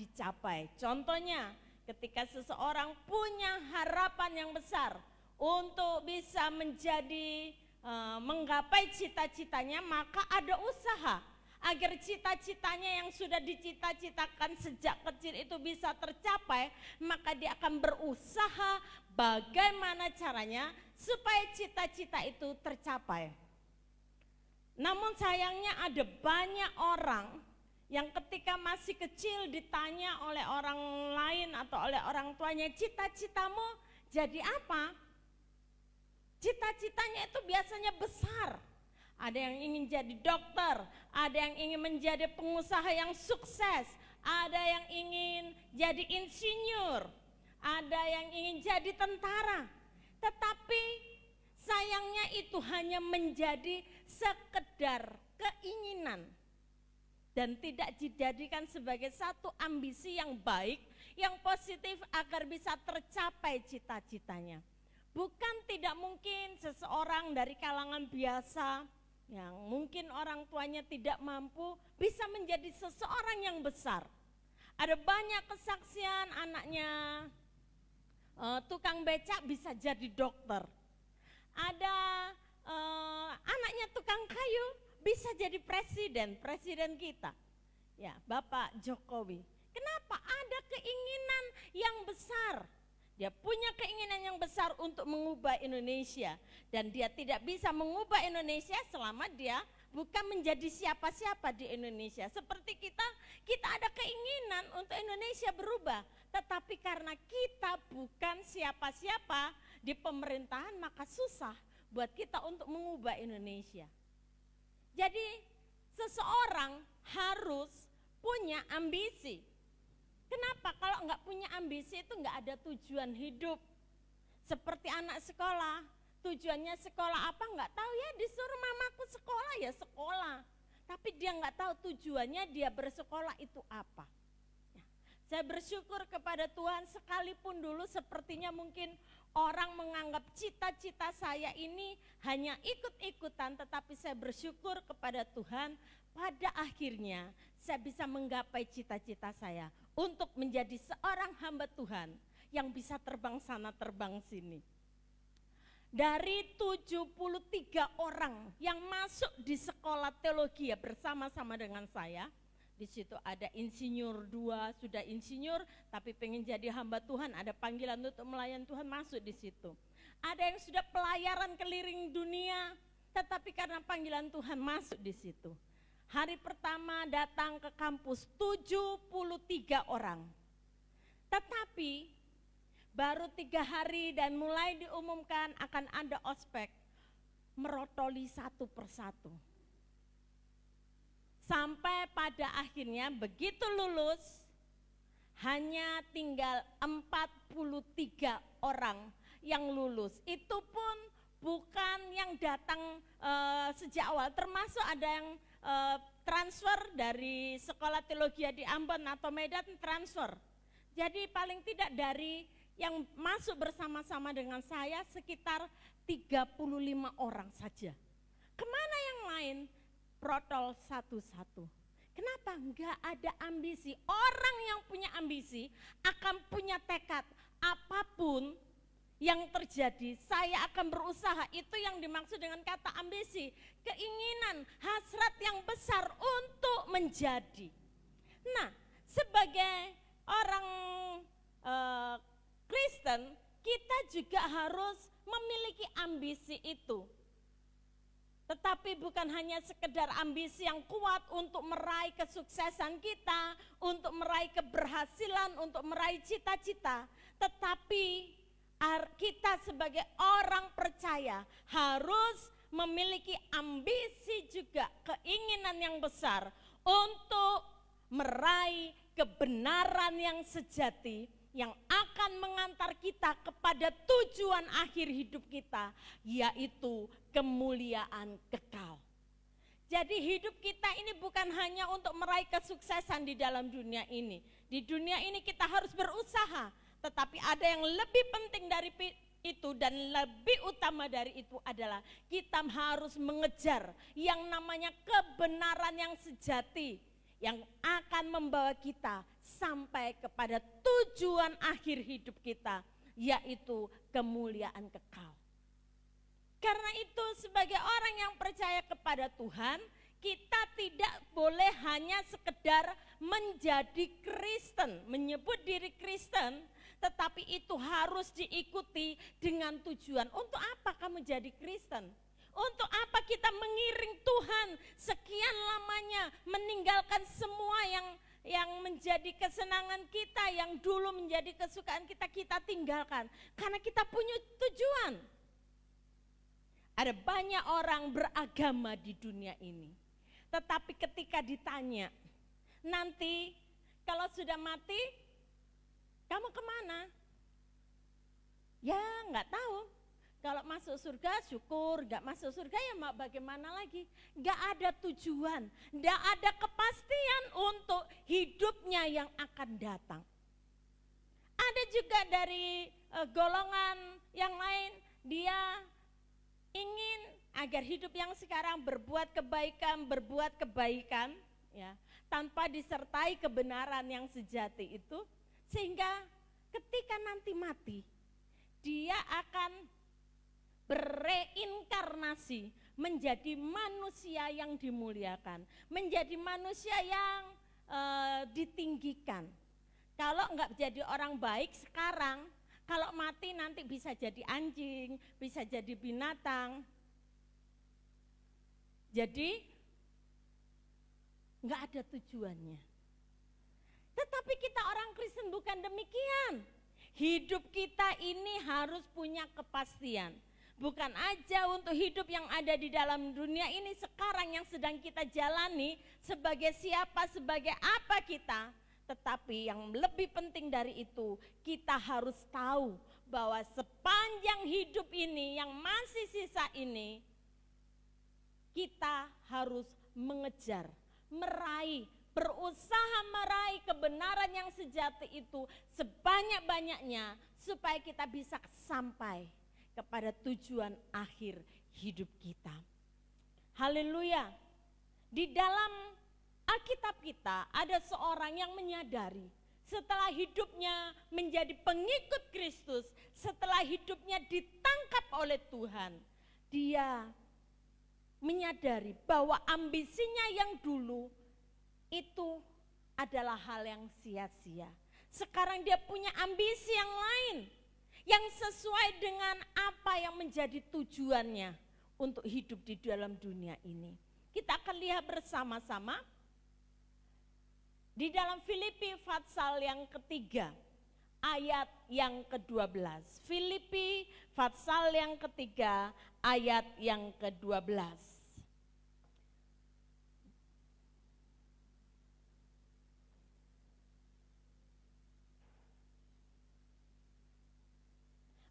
dicapai. Contohnya, ketika seseorang punya harapan yang besar untuk bisa menggapai cita-citanya, maka ada usaha agar cita-citanya yang sudah dicita-citakan sejak kecil itu bisa tercapai. Maka dia akan berusaha bagaimana caranya supaya cita-cita itu tercapai. Namun sayangnya ada banyak orang yang ketika masih kecil ditanya oleh orang lain atau oleh orang tuanya, cita-citamu jadi apa? Cita-citanya itu biasanya besar. Ada yang ingin jadi dokter, ada yang ingin menjadi pengusaha yang sukses, ada yang ingin jadi insinyur, ada yang ingin jadi tentara. Tetapi sayangnya itu hanya menjadi sekedar keinginan dan tidak dijadikan sebagai satu ambisi yang baik, yang positif agar bisa tercapai cita-citanya. Bukan tidak mungkin seseorang dari kalangan biasa yang mungkin orang tuanya tidak mampu bisa menjadi seseorang yang besar. Ada banyak kesaksian anaknya tukang becak bisa jadi dokter. Ada anaknya tukang kayu bisa jadi presiden kita. Ya, Bapak Jokowi. Kenapa? Ada keinginan yang besar. Dia punya keinginan yang besar untuk mengubah Indonesia, dan dia tidak bisa mengubah Indonesia selama dia bukan menjadi siapa-siapa di Indonesia. Seperti kita ada keinginan untuk Indonesia berubah, tetapi karena kita bukan siapa-siapa di pemerintahan, maka susah buat kita untuk mengubah Indonesia. Jadi seseorang harus punya ambisi. Kenapa? Kalau enggak punya ambisi itu enggak ada tujuan hidup. Seperti anak sekolah, tujuannya sekolah apa enggak tahu ya, disuruh mamaku sekolah ya sekolah. Tapi dia enggak tahu tujuannya dia bersekolah itu apa. Ya, saya bersyukur kepada Tuhan, sekalipun dulu sepertinya mungkin orang menganggap cita-cita saya ini hanya ikut-ikutan, tetapi saya bersyukur kepada Tuhan, pada akhirnya saya bisa menggapai cita-cita saya untuk menjadi seorang hamba Tuhan yang bisa terbang sana terbang sini. Dari 73 orang yang masuk di sekolah teologi bersama-sama dengan saya, di situ ada insinyur 2, sudah insinyur tapi pengen jadi hamba Tuhan, ada panggilan untuk melayani Tuhan, masuk di situ. Ada yang sudah pelayaran keliling dunia, tetapi karena panggilan Tuhan masuk di situ. Hari pertama datang ke kampus 73 orang. Tetapi baru 3 hari dan mulai diumumkan akan ada ospek, merotoli satu persatu. Sampai pada akhirnya begitu lulus, hanya tinggal 43 orang yang lulus. Itu pun bukan yang datang sejak awal, termasuk ada yang transfer dari sekolah teologi di Ambon atau Medan transfer. Jadi paling tidak dari yang masuk bersama-sama dengan saya sekitar 35 orang saja. Kemana yang lain? Protol satu-satu. Kenapa? Enggak ada ambisi. Orang yang punya ambisi akan punya tekad, apapun yang terjadi, saya akan berusaha. Itu yang dimaksud dengan kata ambisi. Keinginan, hasrat yang besar untuk menjadi. Nah, sebagai orang Kristen, kita juga harus memiliki ambisi itu. Tetapi bukan hanya sekedar ambisi yang kuat untuk meraih kesuksesan kita, untuk meraih keberhasilan, untuk meraih cita-cita. Tetapi kita sebagai orang percaya harus memiliki ambisi juga, keinginan yang besar untuk meraih kebenaran yang sejati yang akan mengantar kita kepada tujuan akhir hidup kita, yaitu kemuliaan kekal. Jadi hidup kita ini bukan hanya untuk meraih kesuksesan di dalam dunia ini. Di dunia ini kita harus berusaha, tetapi ada yang lebih penting dari itu dan lebih utama dari itu adalah kita harus mengejar yang namanya kebenaran yang sejati, yang akan membawa kita sampai kepada tujuan akhir hidup kita, yaitu kemuliaan kekal. Karena itu sebagai orang yang percaya kepada Tuhan, kita tidak boleh hanya sekedar menjadi Kristen, menyebut diri Kristen, tetapi itu harus diikuti dengan tujuan. Untuk apa kamu jadi Kristen? Untuk apa kita mengiring Tuhan sekian lamanya, meninggalkan semua yang menjadi kesenangan kita, yang dulu menjadi kesukaan kita, kita tinggalkan. Karena kita punya tujuan. Ada banyak orang beragama di dunia ini. Tetapi ketika ditanya, nanti kalau sudah mati, kamu kemana? Ya nggak tahu. Kalau masuk surga syukur, nggak masuk surga ya bagaimana lagi? Nggak ada tujuan, nggak ada kepastian untuk hidupnya yang akan datang. Ada juga dari golongan yang lain, dia ingin agar hidup yang sekarang berbuat kebaikan ya, tanpa disertai kebenaran yang sejati itu, sehingga ketika nanti mati dia akan bereinkarnasi menjadi manusia yang dimuliakan, menjadi manusia yang ditinggikan. Kalau enggak jadi orang baik sekarang, kalau mati nanti bisa jadi anjing, bisa jadi binatang. Jadi enggak ada tujuannya. Tetapi kita orang Kristen bukan demikian. Hidup kita ini harus punya kepastian. Bukan aja untuk hidup yang ada di dalam dunia ini sekarang yang sedang kita jalani sebagai siapa, sebagai apa kita. Tetapi yang lebih penting dari itu, kita harus tahu bahwa sepanjang hidup ini yang masih sisa ini, kita harus mengejar, meraih, berusaha meraih kebenaran yang sejati itu sebanyak-banyaknya supaya kita bisa sampai kepada tujuan akhir hidup kita. Haleluya. Di dalam Alkitab kita ada seorang yang menyadari setelah hidupnya menjadi pengikut Kristus, setelah hidupnya ditangkap oleh Tuhan, dia menyadari bahwa ambisinya yang dulu itu adalah hal yang sia-sia. Sekarang dia punya ambisi yang lain, yang sesuai dengan apa yang menjadi tujuannya untuk hidup di dalam dunia ini. Kita akan lihat bersama-sama di dalam Filipi pasal yang ketiga, ayat yang ke-12. Filipi pasal yang ketiga, ayat yang ke-12.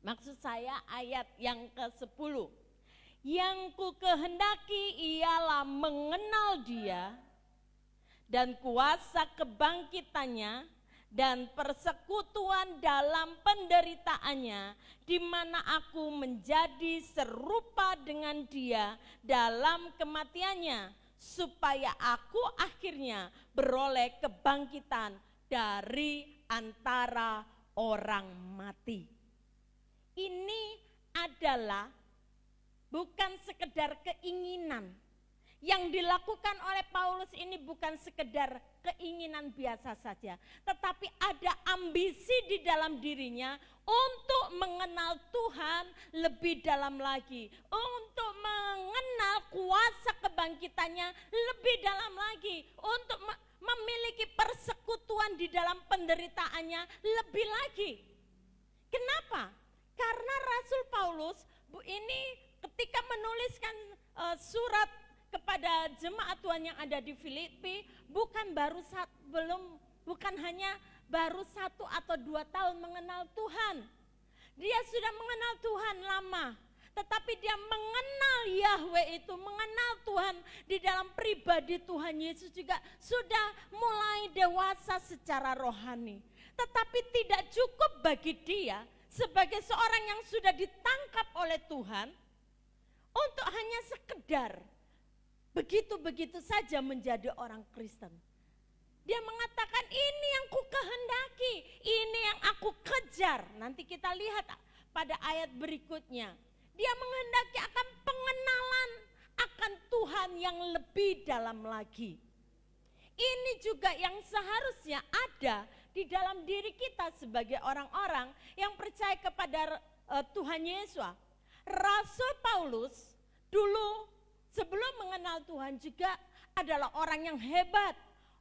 Maksud saya ayat yang ke-10. Yang ku kehendaki ialah mengenal Dia dan kuasa kebangkitannya dan persekutuan dalam penderitaannya, di mana aku menjadi serupa dengan Dia dalam kematiannya, supaya aku akhirnya beroleh kebangkitan dari antara orang mati. Ini adalah bukan sekedar keinginan. Yang dilakukan oleh Paulus ini bukan sekedar keinginan biasa saja, tetapi ada ambisi di dalam dirinya untuk mengenal Tuhan lebih dalam lagi, untuk mengenal kuasa kebangkitannya lebih dalam lagi, untuk memiliki persekutuan di dalam penderitaannya lebih lagi. Kenapa? Karena Rasul Paulus ini ketika menuliskan surat kepada jemaat Tuhan yang ada di Filipi, bukan hanya baru 1 atau 2 tahun mengenal Tuhan. Dia sudah mengenal Tuhan lama, tetapi dia mengenal Yahweh itu, mengenal Tuhan di dalam pribadi Tuhan Yesus juga sudah mulai dewasa secara rohani. Tetapi tidak cukup bagi dia sebagai seorang yang sudah ditangkap oleh Tuhan untuk hanya sekedar begitu-begitu saja menjadi orang Kristen. Dia mengatakan ini yang ku kehendaki, ini yang aku kejar. Nanti kita lihat pada ayat berikutnya. Dia menghendaki akan pengenalan akan Tuhan yang lebih dalam lagi. Ini juga yang seharusnya ada di dalam diri kita sebagai orang-orang yang percaya kepada Tuhan Yesus. Rasul Paulus dulu sebelum mengenal Tuhan juga adalah orang yang hebat,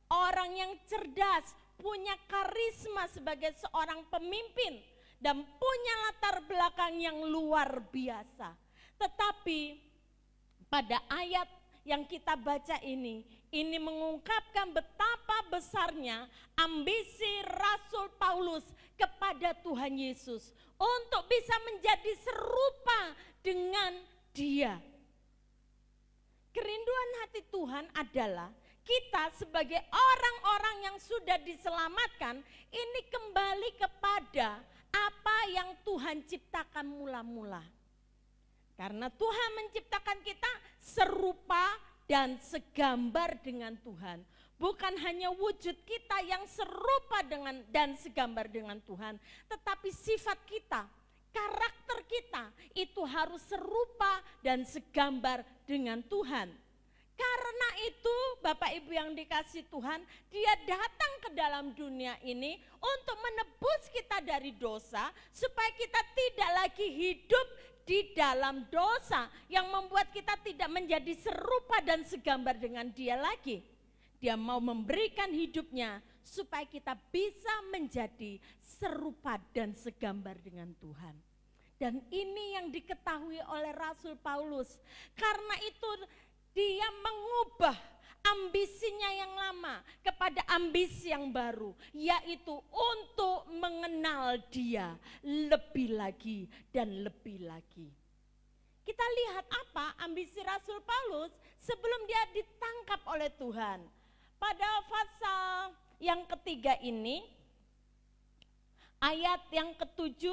orang yang cerdas, punya karisma sebagai seorang pemimpin dan punya latar belakang yang luar biasa. Tetapi pada ayat yang kita baca ini mengungkapkan betapa besarnya ambisi Rasul Paulus kepada Tuhan Yesus untuk bisa menjadi serupa dengan Dia. Kerinduan hati Tuhan adalah kita sebagai orang-orang yang sudah diselamatkan ini kembali kepada apa yang Tuhan ciptakan mula-mula. Karena Tuhan menciptakan kita serupa dan segambar dengan Tuhan. Bukan hanya wujud kita yang serupa dengan dan segambar dengan Tuhan, tetapi sifat kita, karakter kita itu harus serupa dan segambar dengan Tuhan. Karena itu Bapak Ibu yang dikasihi Tuhan, Dia datang ke dalam dunia ini untuk menebus kita dari dosa supaya kita tidak lagi hidup di dalam dosa yang membuat kita tidak menjadi serupa dan segambar dengan Dia lagi. Dia mau memberikan hidupnya supaya kita bisa menjadi serupa dan segambar dengan Tuhan. Dan ini yang diketahui oleh Rasul Paulus. Karena itu dia mengubah ambisinya yang lama kepada ambisi yang baru, yaitu untuk mengenal Dia lebih lagi dan lebih lagi. Kita lihat apa ambisi Rasul Paulus sebelum dia ditangkap oleh Tuhan. Pada pasal yang ketiga ini, ayat yang ke-7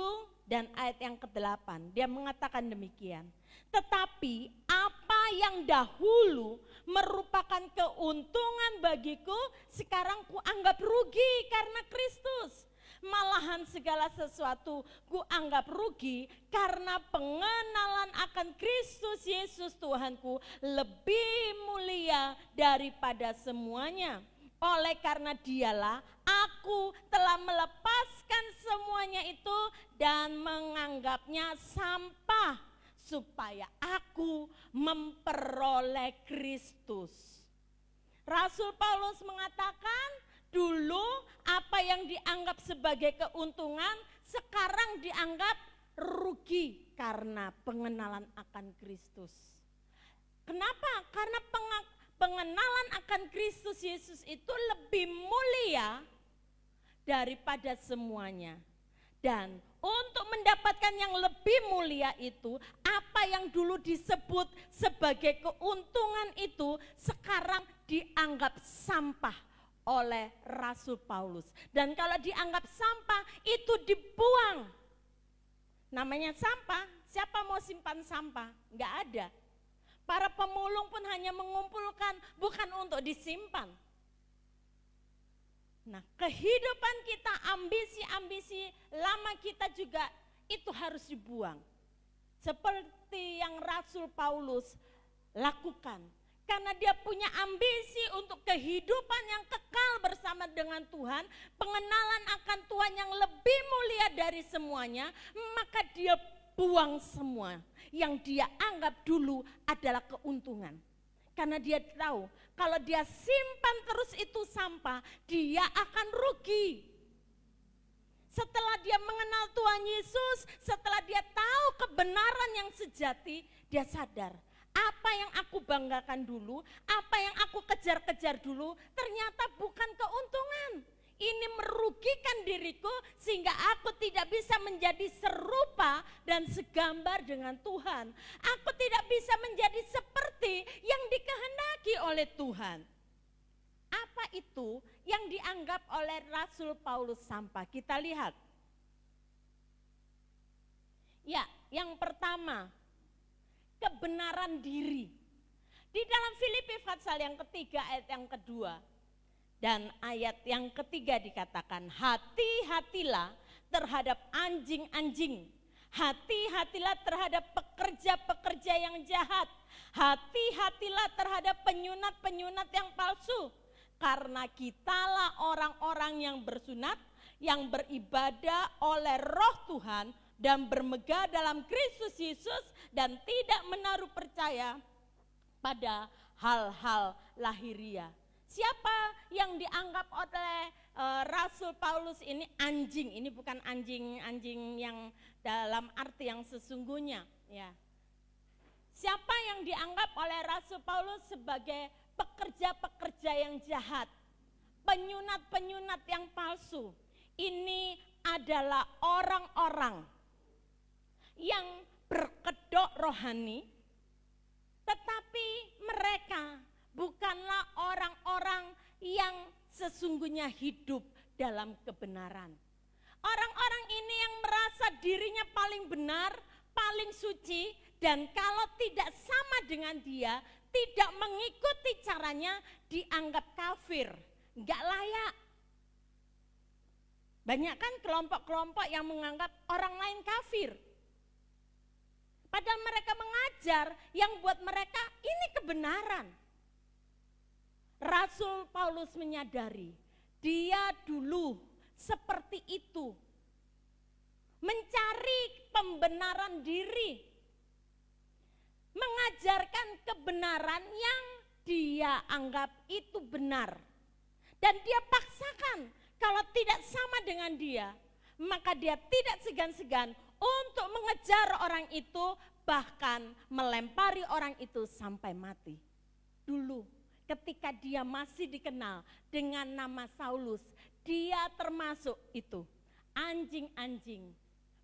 dan ayat yang ke-8, dia mengatakan demikian. Tetapi apa yang dahulu merupakan keuntungan bagiku, sekarang kuanggap rugi karena Kristus. Malahan segala sesuatu kuanggap rugi karena pengenalan akan Kristus Yesus Tuhanku lebih mulia daripada semuanya. Oleh karena Dialah aku telah melepaskan semuanya itu dan menganggapnya sampah supaya aku memperoleh Kristus. Rasul Paulus mengatakan dulu apa yang dianggap sebagai keuntungan sekarang dianggap rugi karena pengenalan akan Kristus. Kenapa? Karena pengenalan akan Kristus Yesus itu lebih mulia daripada semuanya. Dan untuk mendapatkan yang lebih mulia itu, apa yang dulu disebut sebagai keuntungan itu sekarang dianggap sampah oleh Rasul Paulus. Dan kalau dianggap sampah itu dibuang. Namanya sampah, siapa mau simpan sampah? Enggak ada. Para pemulung pun hanya mengumpulkan, bukan untuk disimpan. Nah, kehidupan kita, ambisi-ambisi lama kita juga itu harus dibuang. Seperti yang Rasul Paulus lakukan. Karena dia punya ambisi untuk kehidupan yang kekal bersama dengan Tuhan, pengenalan akan Tuhan yang lebih mulia dari semuanya, maka dia buang semua yang dia anggap dulu adalah keuntungan. Karena dia tahu kalau dia simpan terus itu sampah, dia akan rugi. Setelah dia mengenal Tuhan Yesus, setelah dia tahu kebenaran yang sejati, dia sadar apa yang aku banggakan dulu, apa yang aku kejar-kejar dulu, ternyata bukan keuntungan. Ini merugikan diriku sehingga aku tidak bisa menjadi serupa dan segambar dengan Tuhan. Aku tidak bisa menjadi seperti yang dikehendaki oleh Tuhan. Apa itu yang dianggap oleh Rasul Paulus sampah? Kita lihat. Ya, yang pertama, kebenaran diri. Di dalam Filipi pasal yang ketiga ayat yang kedua. Dan ayat yang ketiga dikatakan, hati-hatilah terhadap anjing-anjing. Hati-hatilah terhadap pekerja-pekerja yang jahat. Hati-hatilah terhadap penyunat-penyunat yang palsu. Karena kitalah orang-orang yang bersunat, yang beribadah oleh Roh Tuhan dan bermegah dalam Kristus Yesus dan tidak menaruh percaya pada hal-hal lahiria. Siapa yang dianggap oleh Rasul Paulus ini anjing? Ini bukan anjing yang dalam arti yang sesungguhnya, ya. Siapa yang dianggap oleh Rasul Paulus sebagai pekerja-pekerja yang jahat, penyunat-penyunat yang palsu? Ini adalah orang-orang yang berkedok rohani, tetapi mereka bukanlah orang-orang yang sesungguhnya hidup dalam kebenaran. Orang-orang ini yang merasa dirinya paling benar, paling suci, dan kalau tidak sama dengan dia, tidak mengikuti caranya, dianggap kafir, enggak layak. Banyak kan kelompok-kelompok yang menganggap orang lain kafir. Padahal mereka mengajar yang buat mereka ini kebenaran. Rasul Paulus menyadari dia dulu seperti itu. Mencari pembenaran diri. Mengajarkan kebenaran yang dia anggap itu benar. Dan dia paksakan kalau tidak sama dengan dia, maka dia tidak segan-segan untuk mengejar orang itu, bahkan melempari orang itu sampai mati. Dulu ketika dia masih dikenal dengan nama Saulus, dia termasuk itu anjing-anjing,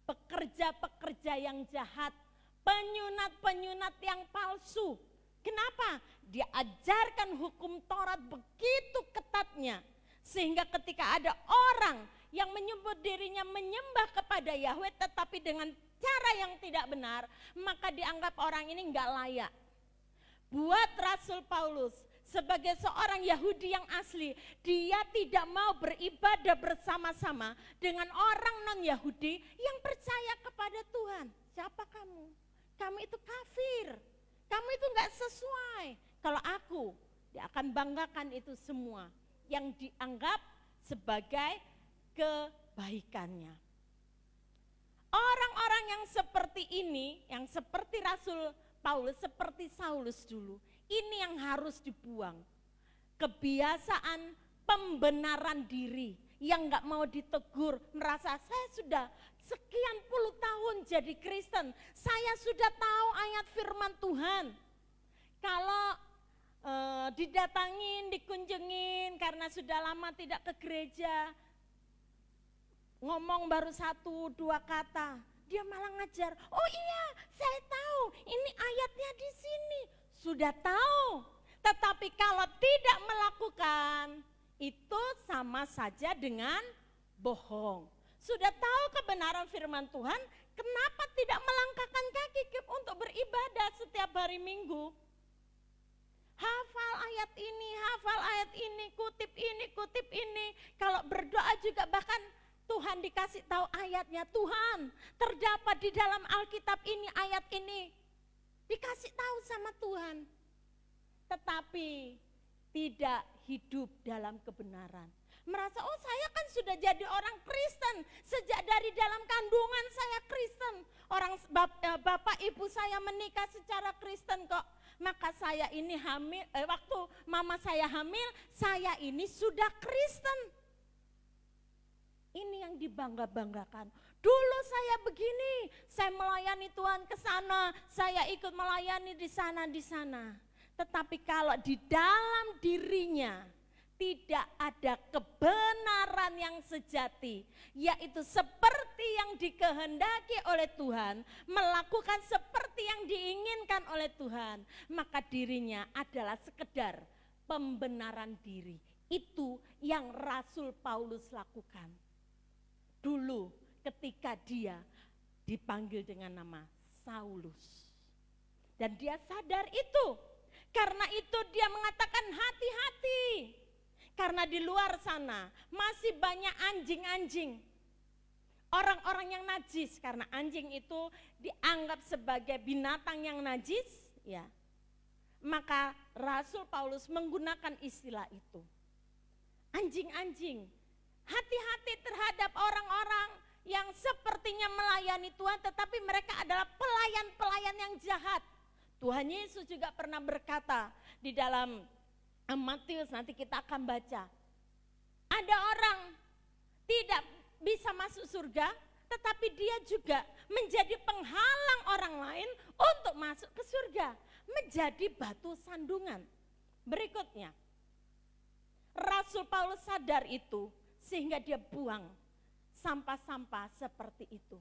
pekerja-pekerja yang jahat, penyunat-penyunat yang palsu. Kenapa? Dia ajarkan hukum Taurat begitu ketatnya, sehingga ketika ada orang yang menyebut dirinya menyembah kepada Yahweh tetapi dengan cara yang tidak benar, maka dianggap orang ini enggak layak. Buat Rasul Paulus sebagai seorang Yahudi yang asli, dia tidak mau beribadah bersama-sama dengan orang non-Yahudi yang percaya kepada Tuhan. Siapa kamu? Kamu itu kafir. Kamu itu enggak sesuai. Kalau aku, dia akan banggakan itu semua yang dianggap sebagai kebaikannya. Orang-orang yang seperti ini, yang seperti Rasul Paulus, seperti Saulus dulu, ini yang harus dibuang. Kebiasaan pembenaran diri yang gak mau ditegur, merasa saya sudah sekian puluh tahun jadi Kristen, saya sudah tahu ayat firman Tuhan. Kalau didatangin, dikunjungin karena sudah lama tidak ke gereja, ngomong baru 1-2 kata, dia malah ngajar, oh iya saya tahu ini ayatnya di sini, sudah tahu. Tetapi kalau tidak melakukan, itu sama saja dengan bohong. Sudah tahu kebenaran firman Tuhan, kenapa tidak melangkahkan kaki untuk beribadah setiap hari Minggu? Hafal ayat ini, kutip ini. Kalau berdoa juga bahkan Tuhan dikasih tahu ayatnya, Tuhan terdapat di dalam Alkitab ini, ayat ini. Dikasih tahu sama Tuhan. Tetapi tidak hidup dalam kebenaran. Merasa, oh saya kan sudah jadi orang Kristen. Sejak dari dalam kandungan saya Kristen. Orang bapak ibu saya menikah secara Kristen kok. Maka saya ini hamil, waktu mama saya hamil, saya ini sudah Kristen. Ini yang dibangga-banggakan. Dulu saya begini, saya melayani Tuhan ke sana, saya ikut melayani di sana. Tetapi kalau di dalam dirinya tidak ada kebenaran yang sejati, yaitu seperti yang dikehendaki oleh Tuhan, melakukan seperti yang diinginkan oleh Tuhan, maka dirinya adalah sekedar pembenaran diri. Itu yang Rasul Paulus lakukan dulu ketika dia dipanggil dengan nama Saulus. Dan dia sadar itu. Karena itu dia mengatakan hati-hati. Karena di luar sana masih banyak anjing-anjing. Orang-orang yang najis, karena anjing itu dianggap sebagai binatang yang najis, ya. Maka Rasul Paulus menggunakan istilah itu. Anjing-anjing. Hati-hati terhadap orang-orang yang sepertinya melayani Tuhan, tetapi mereka adalah pelayan-pelayan yang jahat. Tuhan Yesus juga pernah berkata di dalam Matius, nanti kita akan baca. Ada orang tidak bisa masuk surga, tetapi dia juga menjadi penghalang orang lain untuk masuk ke surga. Menjadi batu sandungan. Berikutnya, Rasul Paulus sadar itu sehingga dia buang sampah-sampah seperti itu.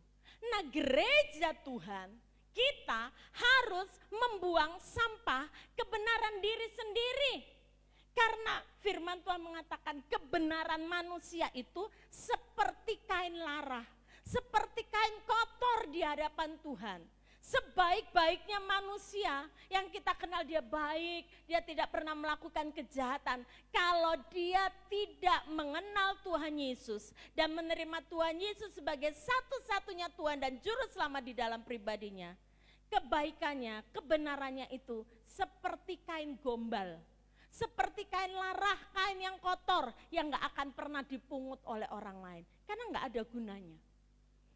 Nah, gereja Tuhan, kita harus membuang sampah kebenaran diri sendiri. Karena firman Tuhan mengatakan kebenaran manusia itu seperti kain larah, seperti kain kotor di hadapan Tuhan. Sebaik-baiknya manusia yang kita kenal dia baik, dia tidak pernah melakukan kejahatan. Kalau dia tidak mengenal Tuhan Yesus dan menerima Tuhan Yesus sebagai satu-satunya Tuhan dan Juru Selamat di dalam pribadinya, kebaikannya, kebenarannya itu seperti kain gombal. Seperti kain larah, kain yang kotor yang gak akan pernah dipungut oleh orang lain. Karena gak ada gunanya.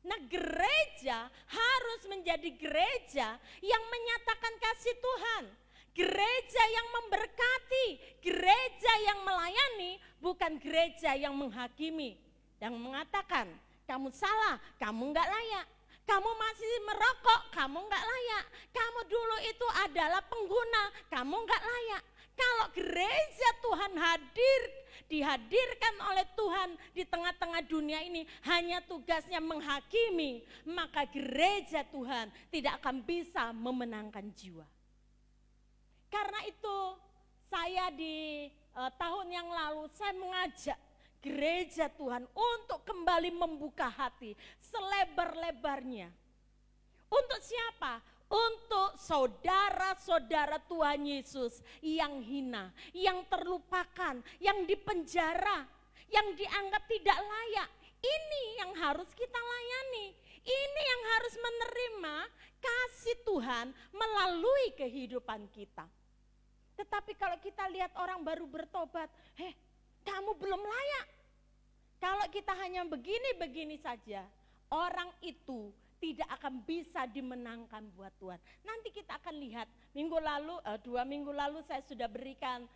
Nah, gereja harus menjadi gereja yang menyatakan kasih Tuhan. Gereja yang memberkati, gereja yang melayani, bukan gereja yang menghakimi. Yang mengatakan, kamu salah, kamu gak layak. Kamu masih merokok, kamu gak layak. Kamu dulu itu adalah pengguna, kamu gak layak. Kalau gereja Tuhan dihadirkan oleh Tuhan di tengah-tengah dunia ini hanya tugasnya menghakimi, maka gereja Tuhan tidak akan bisa memenangkan jiwa. Karena itu saya di tahun yang lalu saya mengajak gereja Tuhan untuk kembali membuka hati selebar-lebarnya. Untuk siapa? Untuk saudara-saudara Tuhan Yesus yang hina, yang terlupakan, yang dipenjara, yang dianggap tidak layak. Ini yang harus kita layani. Ini yang harus menerima kasih Tuhan melalui kehidupan kita. Tetapi kalau kita lihat orang baru bertobat, kamu belum layak. Kalau kita hanya begini-begini saja, orang itu tidak akan bisa dimenangkan buat Tuhan. Nanti kita akan lihat 2 minggu lalu saya sudah berikan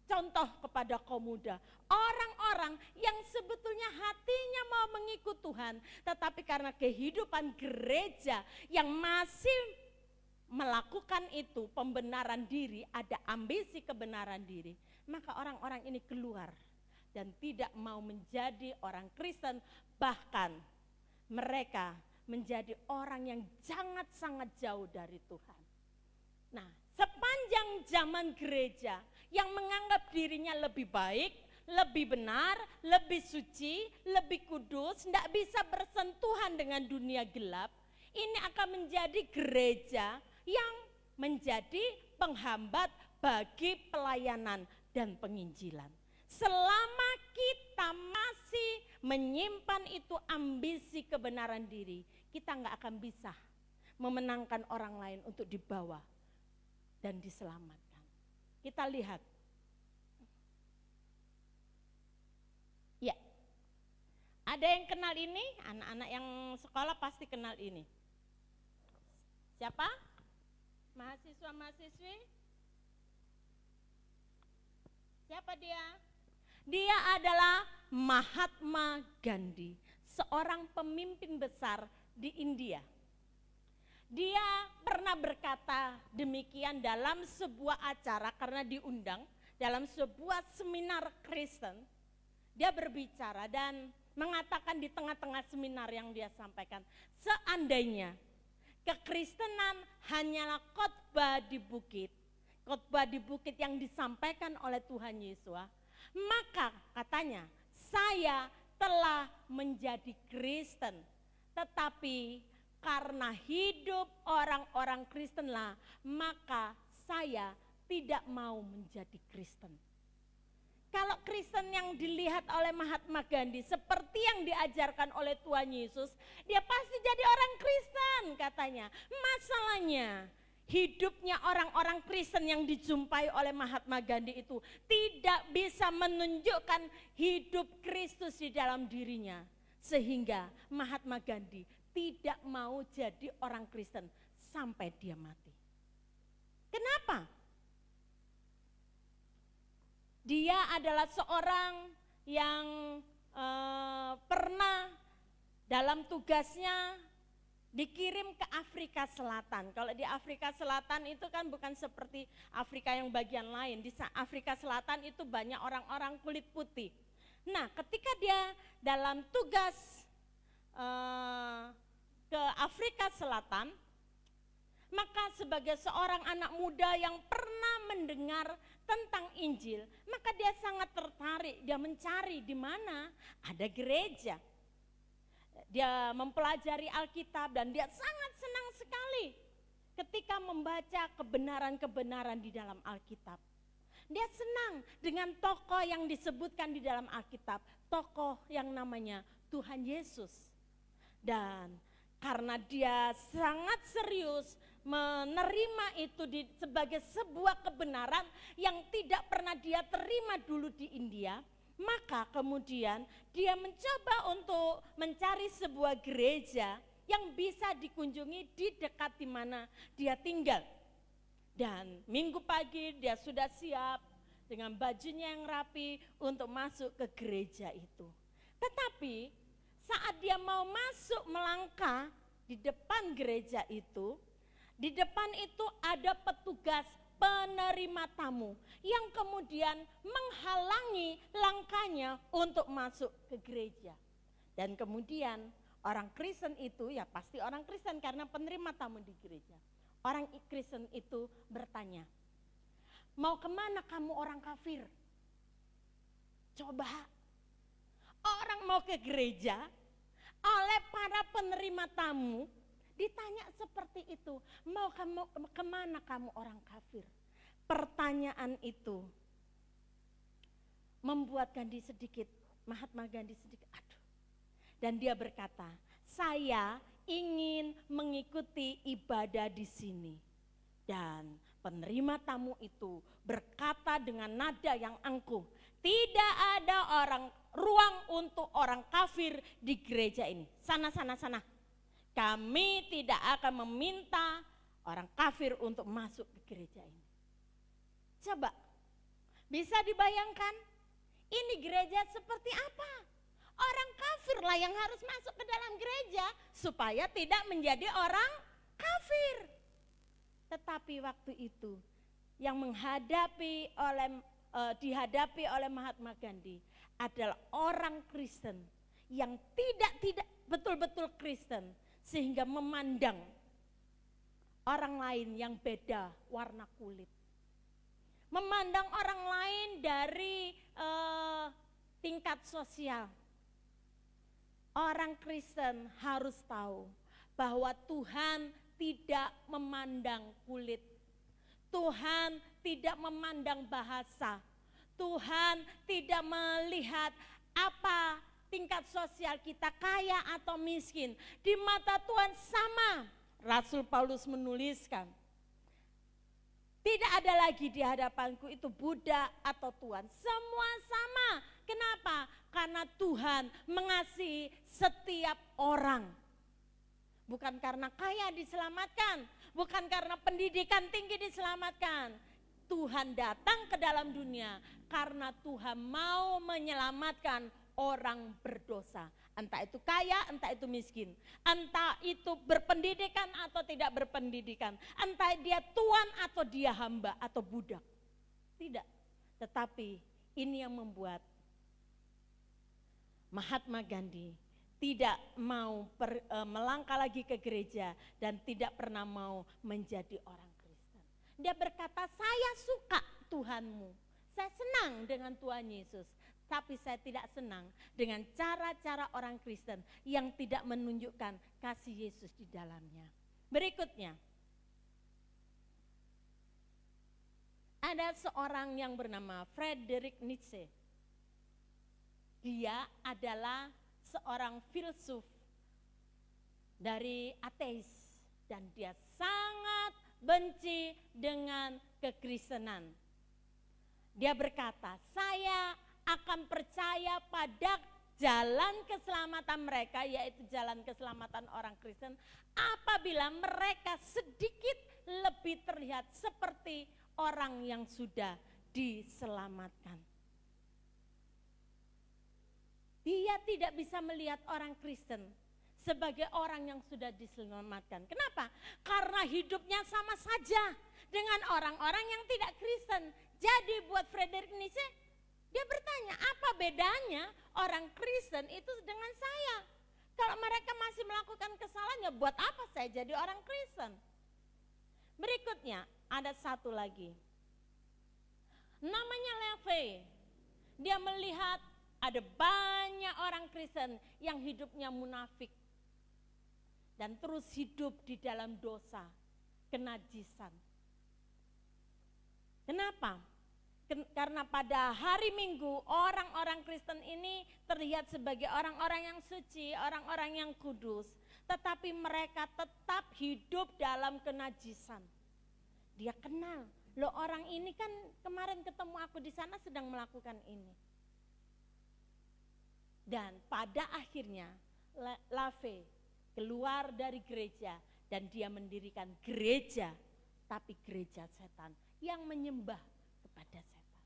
contoh kepada kaum muda. Orang-orang yang sebetulnya hatinya mau mengikut Tuhan, tetapi karena kehidupan gereja yang masih melakukan itu, pembenaran diri, ada ambisi kebenaran diri, maka orang-orang ini keluar dan tidak mau menjadi orang Kristen, bahkan mereka menjadi orang yang sangat-sangat jauh dari Tuhan. Nah, sepanjang zaman gereja yang menganggap dirinya lebih baik, lebih benar, lebih suci, lebih kudus, tidak bisa bersentuhan dengan dunia gelap, ini akan menjadi gereja yang menjadi penghambat bagi pelayanan dan penginjilan. Selama kita masih menyimpan itu ambisi kebenaran diri, kita nggak akan bisa memenangkan orang lain untuk dibawa dan diselamatkan. Kita lihat. Ya, ada yang kenal ini? Anak-anak yang sekolah pasti kenal ini. Siapa? Mahasiswa-mahasiswi? Siapa dia? Dia adalah Mahatma Gandhi, seorang pemimpin besar di India. Dia pernah berkata demikian dalam sebuah acara karena diundang dalam sebuah seminar Kristen. Dia berbicara dan mengatakan di tengah-tengah seminar yang dia sampaikan, seandainya kekristenan hanyalah khotbah di bukit yang disampaikan oleh Tuhan Yesus, maka katanya saya telah menjadi Kristen. Tetapi karena hidup orang-orang Kristenlah, maka saya tidak mau menjadi Kristen. Kalau Kristen yang dilihat oleh Mahatma Gandhi seperti yang diajarkan oleh Tuhan Yesus, dia pasti jadi orang Kristen katanya. Masalahnya hidupnya orang-orang Kristen yang dijumpai oleh Mahatma Gandhi itu tidak bisa menunjukkan hidup Kristus di dalam dirinya. Sehingga Mahatma Gandhi tidak mau jadi orang Kristen sampai dia mati. Kenapa? Dia adalah seorang yang pernah dalam tugasnya dikirim ke Afrika Selatan. Kalau di Afrika Selatan itu kan bukan seperti Afrika yang bagian lain. Di Afrika Selatan itu banyak orang-orang kulit putih. Nah, ketika dia dalam tugas ke Afrika Selatan, maka sebagai seorang anak muda yang pernah mendengar tentang Injil, maka dia sangat tertarik, dia mencari di mana ada gereja. Dia mempelajari Alkitab dan dia sangat senang sekali ketika membaca kebenaran-kebenaran di dalam Alkitab. Dia senang dengan tokoh yang disebutkan di dalam Alkitab, tokoh yang namanya Tuhan Yesus. Dan karena dia sangat serius menerima itu sebagai sebuah kebenaran yang tidak pernah dia terima dulu di India, maka kemudian dia mencoba untuk mencari sebuah gereja yang bisa dikunjungi di dekat di mana dia tinggal. Dan minggu pagi dia sudah siap dengan bajunya yang rapi untuk masuk ke gereja itu. Tetapi saat dia mau masuk melangkah di depan gereja itu, di depan itu ada petugas penerima tamu yang kemudian menghalangi langkahnya untuk masuk ke gereja. Dan kemudian orang Kristen itu, ya pasti orang Kristen karena penerima tamu di gereja. Orang Kristen itu bertanya, mau kemana kamu orang kafir? Coba, orang mau ke gereja oleh para penerima tamu, ditanya seperti itu, mau kamu kemana kamu orang kafir? Pertanyaan itu membuat Mahatma Gandhi sedikit, aduh. Dan dia berkata, saya ingin mengikuti ibadah di sini. Dan penerima tamu itu berkata dengan nada yang angkuh, tidak ada ruang untuk orang kafir di gereja ini. Sana. Kami tidak akan meminta orang kafir untuk masuk ke gereja ini. Coba, bisa dibayangkan ini gereja seperti apa? Orang kafir lah yang harus masuk ke dalam gereja supaya tidak menjadi orang kafir. Tetapi waktu itu yang dihadapi oleh Mahatma Gandhi adalah orang Kristen yang tidak betul-betul Kristen, sehingga memandang orang lain yang beda warna kulit. Memandang orang lain dari tingkat sosial. Orang Kristen harus tahu bahwa Tuhan tidak memandang kulit. Tuhan tidak memandang bahasa. Tuhan tidak melihat apa tingkat sosial kita, kaya atau miskin. Di mata Tuhan sama. Rasul Paulus menuliskan, tidak ada lagi di hadapanku itu Buddha atau Tuhan. Semua sama. Kenapa? Karena Tuhan mengasihi setiap orang. Bukan karena kaya diselamatkan. Bukan karena pendidikan tinggi diselamatkan. Tuhan datang ke dalam dunia karena Tuhan mau menyelamatkan orang berdosa. Entah itu kaya, entah itu miskin. Entah itu berpendidikan atau tidak berpendidikan. Entah dia tuan atau dia hamba atau budak. Tidak. Tetapi ini yang membuat Mahatma Gandhi tidak mau melangkah lagi ke gereja dan tidak pernah mau menjadi orang Kristen. Dia berkata, saya suka Tuhanmu. Saya senang dengan Tuhan Yesus. Tapi saya tidak senang dengan cara-cara orang Kristen yang tidak menunjukkan kasih Yesus di dalamnya. Berikutnya, ada seorang yang bernama Friedrich Nietzsche. Dia adalah seorang filsuf dari ateis dan dia sangat benci dengan kekristenan. Dia berkata, saya akan percaya pada jalan keselamatan mereka, yaitu jalan keselamatan orang Kristen, apabila mereka sedikit lebih terlihat seperti orang yang sudah diselamatkan. Dia tidak bisa melihat orang Kristen sebagai orang yang sudah diselamatkan. Kenapa? Karena hidupnya sama saja dengan orang-orang yang tidak Kristen. Jadi buat Friedrich Nietzsche, dia bertanya, apa bedanya orang Kristen itu dengan saya? Kalau mereka masih melakukan kesalahan, ya buat apa saya jadi orang Kristen? Berikutnya, ada satu lagi. Namanya Levy. Dia melihat ada banyak orang Kristen yang hidupnya munafik dan terus hidup di dalam dosa, kenajisan. Kenapa? Karena pada hari Minggu orang-orang Kristen ini terlihat sebagai orang-orang yang suci, orang-orang yang kudus, tetapi mereka tetap hidup dalam kenajisan. Dia kenal, loh orang ini kan kemarin ketemu aku di sana sedang melakukan ini. Dan pada akhirnya Lave keluar dari gereja dan dia mendirikan gereja, tapi gereja setan yang menyembah kepada setan.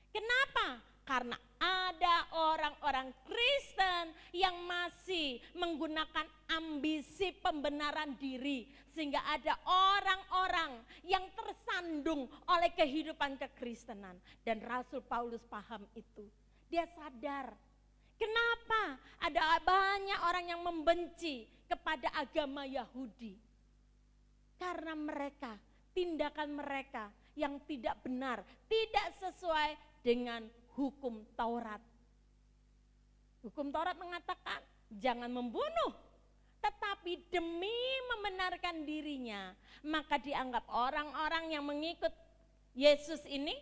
Kenapa? Karena ada orang-orang Kristen yang masih menggunakan ambisi pembenaran diri, sehingga ada orang-orang yang tersandung oleh kehidupan kekristenan. Dan Rasul Paulus paham itu. Dia sadar. Kenapa ada banyak orang yang membenci kepada agama Yahudi? Karena mereka, tindakan mereka yang tidak benar, tidak sesuai dengan hukum Taurat. Hukum Taurat mengatakan jangan membunuh, tetapi demi membenarkan dirinya, maka dianggap orang-orang yang mengikut Yesus ini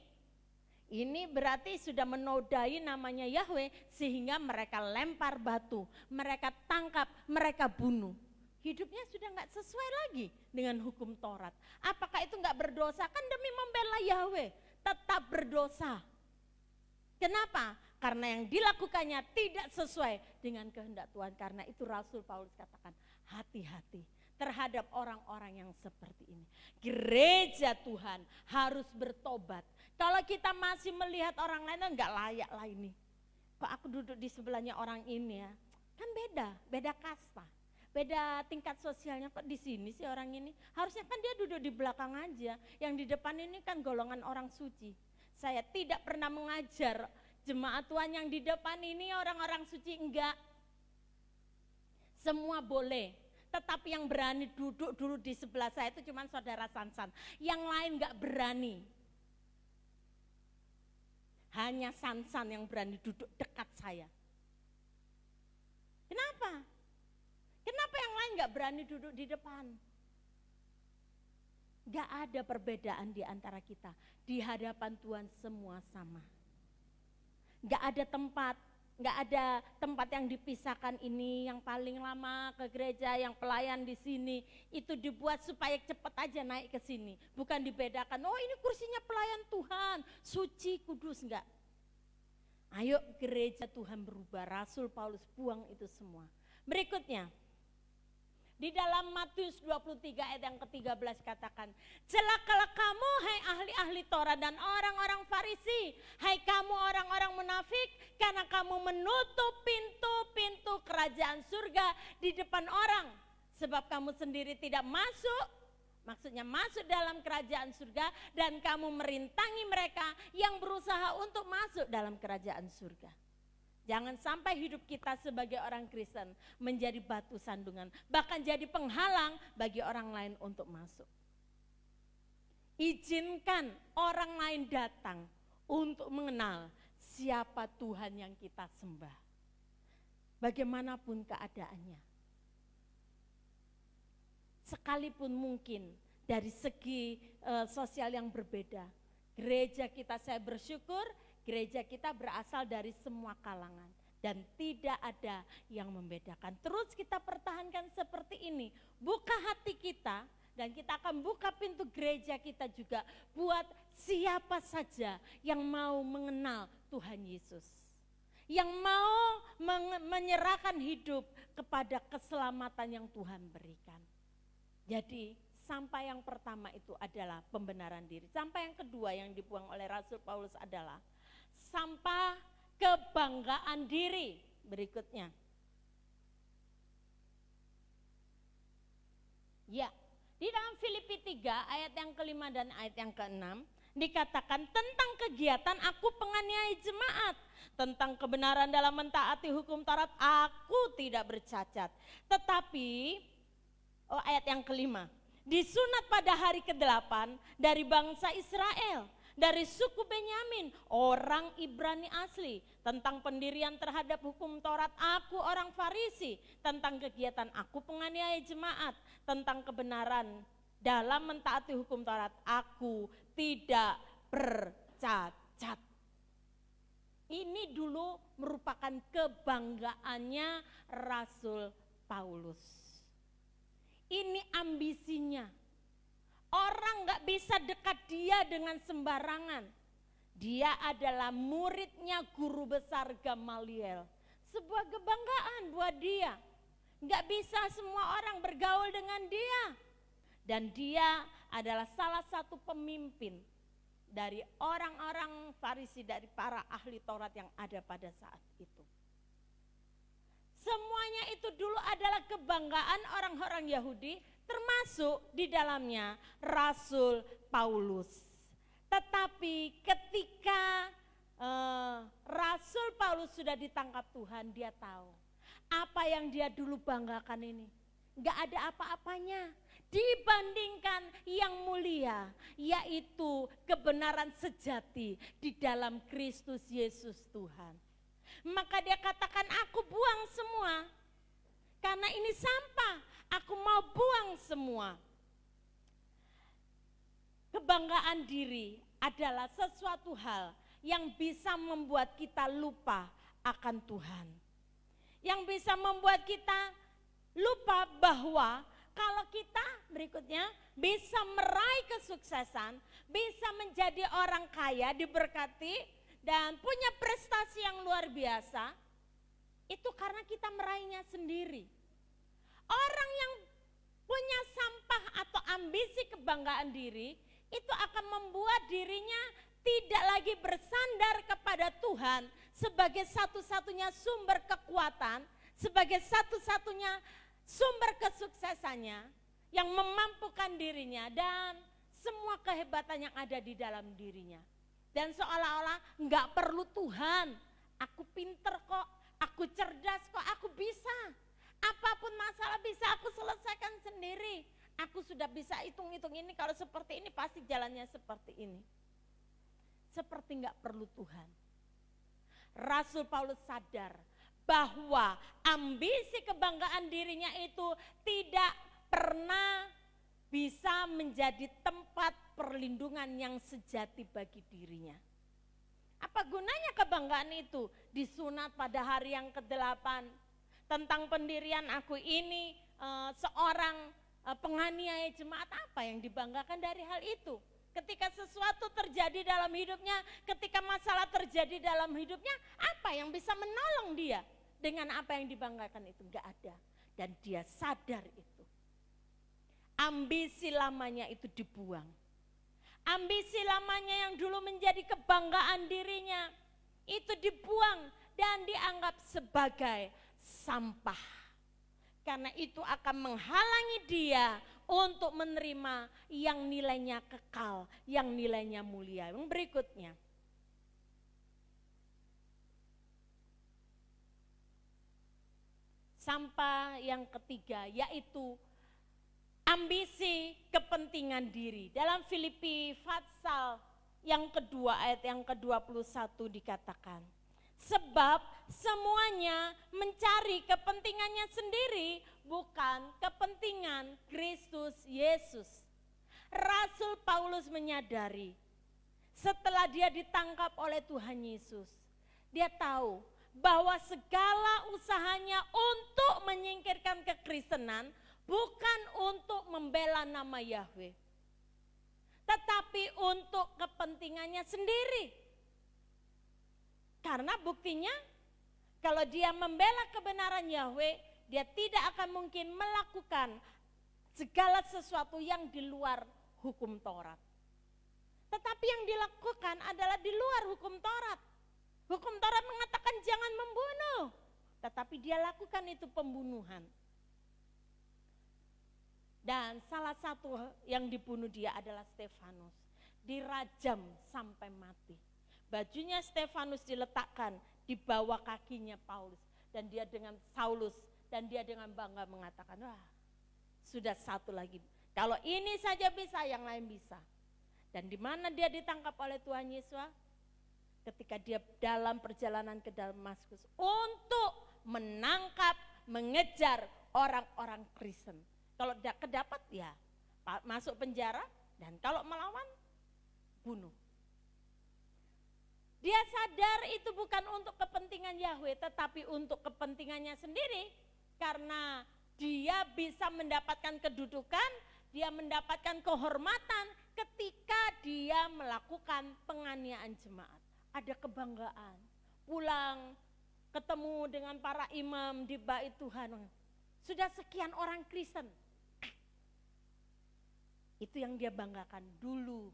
berarti sudah menodai namanya Yahweh, sehingga mereka lempar batu, mereka tangkap, mereka bunuh. Hidupnya sudah gak sesuai lagi dengan hukum Taurat. Apakah itu gak berdosa? Kan demi membela Yahweh, tetap berdosa. Kenapa? Karena yang dilakukannya tidak sesuai dengan kehendak Tuhan. Karena itu Rasul Paulus katakan, hati-hati terhadap orang-orang yang seperti ini. Gereja Tuhan harus bertobat. Kalau kita masih melihat orang lain, enggak layak lah ini. Kok aku duduk di sebelahnya orang ini ya? Kan beda kasta. Beda tingkat sosialnya, kok di sini sih orang ini? Harusnya kan dia duduk di belakang aja. Yang di depan ini kan golongan orang suci. Saya tidak pernah mengajar jemaat Tuhan yang di depan ini orang-orang suci, enggak. Semua boleh. Tetapi yang berani duduk dulu di sebelah saya itu cuma saudara Sansan. Yang lain enggak berani. Hanya Sansan yang berani duduk dekat saya. Kenapa? Kenapa yang lain gak berani duduk di depan? Gak ada perbedaan di antara kita. Di hadapan Tuhan semua sama. Gak ada tempat yang dipisahkan, ini yang paling lama ke gereja, yang pelayan di sini. Itu dibuat supaya cepat aja naik ke sini. Bukan dibedakan, oh ini kursinya pelayan Tuhan, suci, kudus, enggak. Ayo gereja Tuhan berubah. Rasul Paulus buang itu semua. Berikutnya, di dalam Matius 23 ayat yang ke-13 katakan, celakalah kamu hai ahli-ahli Taurat dan orang-orang Farisi, hai kamu orang-orang munafik, karena kamu menutup pintu-pintu kerajaan surga di depan orang. Sebab kamu sendiri tidak masuk, maksudnya masuk dalam kerajaan surga, dan kamu merintangi mereka yang berusaha untuk masuk dalam kerajaan surga. Jangan sampai hidup kita sebagai orang Kristen menjadi batu sandungan, bahkan jadi penghalang bagi orang lain untuk masuk. Izinkan orang lain datang untuk mengenal siapa Tuhan yang kita sembah. Bagaimanapun keadaannya. Sekalipun mungkin dari segi sosial yang berbeda. Gereja kita, saya bersyukur, gereja kita berasal dari semua kalangan. Dan tidak ada yang membedakan. Terus kita pertahankan seperti ini. Buka hati kita dan kita akan buka pintu gereja kita juga buat siapa saja yang mau mengenal Tuhan Yesus. Yang mau menyerahkan hidup kepada keselamatan yang Tuhan berikan. Jadi sampah yang pertama itu adalah pembenaran diri. Sampah yang kedua yang dibuang oleh Rasul Paulus adalah sampah kebanggaan diri. Berikutnya. Ya, di dalam Filipi 3 ayat yang kelima dan ayat yang keenam dikatakan tentang kegiatan aku penganiaya jemaat, tentang kebenaran dalam mentaati hukum Taurat aku tidak bercacat. Tetapi ayat yang kelima, disunat pada hari ke-8 dari bangsa Israel, dari suku Benyamin, orang Ibrani asli. Tentang pendirian terhadap hukum Taurat, aku orang Farisi. Tentang kegiatan aku penganiaya jemaat. Tentang kebenaran dalam mentaati hukum Taurat, aku tidak bercacat. Ini dulu merupakan kebanggaannya Rasul Paulus. Ini ambisinya. Orang gak bisa dekat dia dengan sembarangan. Dia adalah muridnya guru besar Gamaliel. Sebuah kebanggaan buat dia. Gak bisa semua orang bergaul dengan dia. Dan dia adalah salah satu pemimpin dari orang-orang Farisi, dari para ahli Taurat yang ada pada saat itu. Semuanya itu dulu adalah kebanggaan orang-orang Yahudi, termasuk di dalamnya Rasul Paulus. Tetapi ketika Rasul Paulus sudah ditangkap Tuhan, dia tahu apa yang dia dulu banggakan ini gak ada apa-apanya dibandingkan yang mulia, yaitu kebenaran sejati di dalam Kristus Yesus Tuhan. Maka dia katakan, aku buang semua karena ini sampah, aku mau buang semua. Kebanggaan diri adalah sesuatu hal yang bisa membuat kita lupa akan Tuhan. Yang bisa membuat kita lupa bahwa kalau kita berikutnya bisa meraih kesuksesan, bisa menjadi orang kaya, diberkati, dan punya prestasi yang luar biasa, itu karena kita meraihnya sendiri. Orang yang punya sampah atau ambisi kebanggaan diri, itu akan membuat dirinya tidak lagi bersandar kepada Tuhan sebagai satu-satunya sumber kekuatan, sebagai satu-satunya sumber kesuksesannya yang memampukan dirinya dan semua kehebatan yang ada di dalam dirinya. Dan seolah-olah nggak perlu Tuhan, aku pinter kok, aku cerdas kok, aku bisa. Apapun masalah bisa aku selesaikan sendiri. Aku sudah bisa hitung-hitung ini, kalau seperti ini pasti jalannya seperti ini. Seperti nggak perlu Tuhan. Rasul Paulus sadar bahwa ambisi kebanggaan dirinya itu tidak pernah bisa menjadi tempat perlindungan yang sejati bagi dirinya. Apa gunanya kebanggaan itu? Disunat pada hari yang ke-8. Tentang pendirian aku ini seorang penganiaya jemaat, apa yang dibanggakan dari hal itu? Ketika sesuatu terjadi dalam hidupnya, ketika masalah terjadi dalam hidupnya, apa yang bisa menolong dia dengan apa yang dibanggakan itu? Enggak ada. Dan dia sadar itu. Ambisi lamanya itu dibuang. Ambisi lamanya yang dulu menjadi kebanggaan dirinya itu dibuang dan dianggap sebagai sampah. Karena itu akan menghalangi dia untuk menerima yang nilainya kekal, yang nilainya mulia. Yang berikutnya. Sampah yang ketiga yaitu ambisi kepentingan diri. Dalam Filipi pasal yang kedua ayat yang ke-21 dikatakan, sebab semuanya mencari kepentingannya sendiri, bukan kepentingan Kristus Yesus. Rasul Paulus menyadari setelah dia ditangkap oleh Tuhan Yesus, dia tahu bahwa segala usahanya untuk menyingkirkan kekristenan bukan untuk membela nama Yahweh, tetapi untuk kepentingannya sendiri. Karena buktinya kalau dia membela kebenaran Yahweh, dia tidak akan mungkin melakukan segala sesuatu yang di luar hukum Taurat. Tetapi yang dilakukan adalah di luar hukum Taurat. Hukum Taurat mengatakan jangan membunuh, tetapi dia lakukan itu pembunuhan. Dan salah satu yang dibunuh dia adalah Stefanus, dirajam sampai mati. Bajunya Stefanus diletakkan di bawah kakinya Paulus, dan dia dengan Saulus, dan dia dengan bangga mengatakan, wah, sudah satu lagi. Kalau ini saja bisa, yang lain bisa. Dan di mana dia ditangkap oleh Tuhan Yesus? Ketika dia dalam perjalanan ke Damaskus untuk menangkap, mengejar orang-orang Kristen. Kalau tidak kedapat ya masuk penjara, dan kalau melawan bunuh. Dia sadar itu bukan untuk kepentingan Yahweh, tetapi untuk kepentingannya sendiri. Karena dia bisa mendapatkan kedudukan, dia mendapatkan kehormatan ketika dia melakukan penganiayaan jemaat. Ada kebanggaan, pulang ketemu dengan para imam di bait Tuhan. Sudah sekian orang Kristen. Itu yang dia banggakan dulu.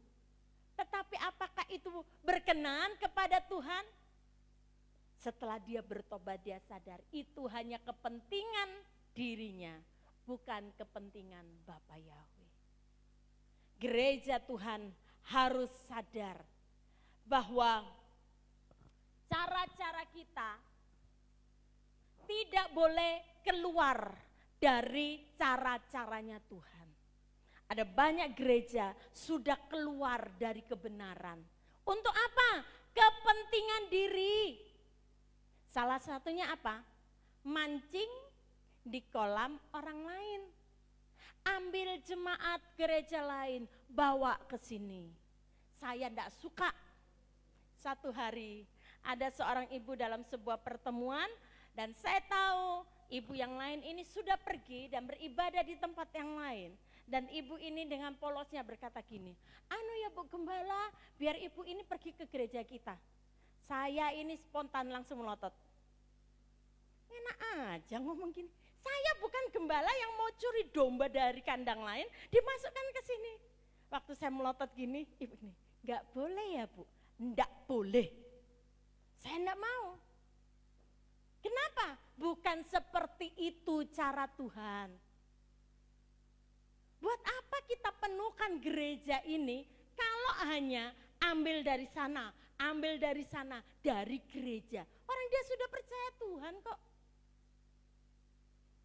Tetapi apakah itu berkenan kepada Tuhan? Setelah dia bertobat, dia sadar itu hanya kepentingan dirinya, bukan kepentingan Bapa Yahweh. Gereja Tuhan harus sadar bahwa cara-cara kita tidak boleh keluar dari cara-caranya Tuhan. Ada banyak gereja sudah keluar dari kebenaran. Untuk apa? Kepentingan diri. Salah satunya apa? Mancing di kolam orang lain. Ambil jemaat gereja lain, bawa ke sini. Saya tidak suka. Satu hari ada seorang ibu dalam sebuah pertemuan, dan saya tahu ibu yang lain ini sudah pergi dan beribadah di tempat yang lain. Dan ibu ini dengan polosnya berkata gini, anu ya Bu Gembala, biar ibu ini pergi ke gereja kita. Saya ini spontan langsung melotot. Enak aja ngomong gini, saya bukan gembala yang mau curi domba dari kandang lain, dimasukkan ke sini. Waktu saya melotot gini, ibu ini, gak boleh ya Bu, ndak boleh. Saya ndak mau. Kenapa? Bukan seperti itu cara Tuhan. Buat apa kita penuhkan gereja ini kalau hanya ambil dari sana, dari gereja. Orang dia sudah percaya Tuhan kok.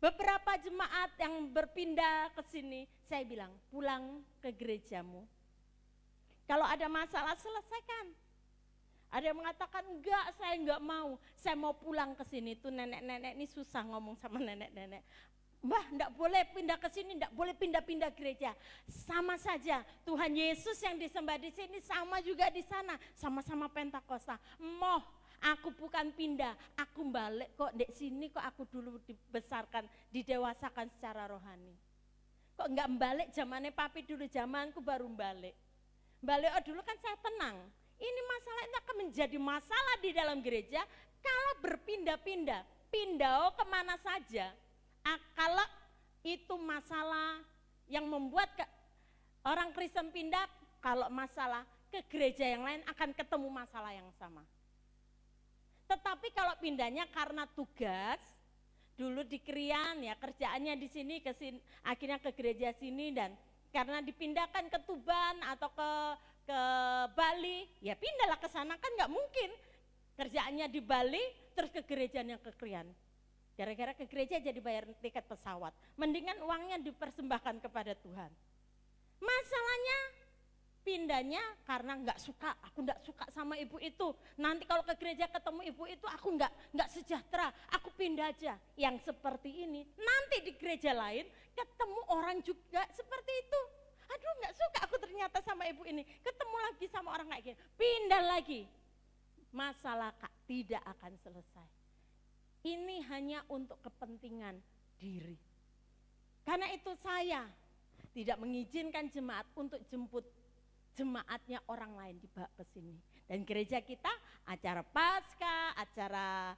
Beberapa jemaat yang berpindah ke sini, saya bilang pulang ke gerejamu. Kalau ada masalah selesaikan. Ada yang mengatakan enggak, saya enggak mau. Saya mau pulang ke sini. Tuh nenek-nenek ini susah ngomong sama nenek-nenek. Mbah, enggak boleh pindah ke sini, enggak boleh pindah-pindah gereja. Sama saja, Tuhan Yesus yang disembah di sini sama juga di sana, sama-sama Pentakosta. Moh, aku bukan pindah, aku balik kok di sini, kok aku dulu dibesarkan, didewasakan secara rohani. Kok enggak balik zamannya papi dulu, zamanku baru balik. Balik dulu kan saya tenang. Ini masalah itu akan menjadi masalah di dalam gereja kalau berpindah-pindah. Pindah kemana saja. Kalau itu masalah yang membuat orang Kristen pindah, kalau masalah ke gereja yang lain akan ketemu masalah yang sama. Tetapi kalau pindahnya karena tugas, dulu di Krian ya kerjaannya di sini, akhirnya ke gereja sini, dan karena dipindahkan ke Tuban atau ke Bali, ya pindahlah ke sana, kan nggak mungkin kerjaannya di Bali terus ke gerejanya ke Krian. Gara-gara ke gereja jadi bayar tiket pesawat. Mendingan uangnya dipersembahkan kepada Tuhan. Masalahnya pindahnya karena nggak suka, aku nggak suka sama ibu itu. Nanti kalau ke gereja ketemu ibu itu aku nggak sejahtera, aku pindah aja. Yang seperti ini, nanti di gereja lain ketemu orang juga seperti itu. Aduh nggak suka aku ternyata sama ibu ini, ketemu lagi sama orang kayak gini, pindah lagi. Masalah tidak akan selesai. ini hanya untuk kepentingan diri. Karena itu saya tidak mengizinkan jemaat untuk jemput jemaatnya orang lain dibawa ke sini. Dan gereja kita acara Paskah, acara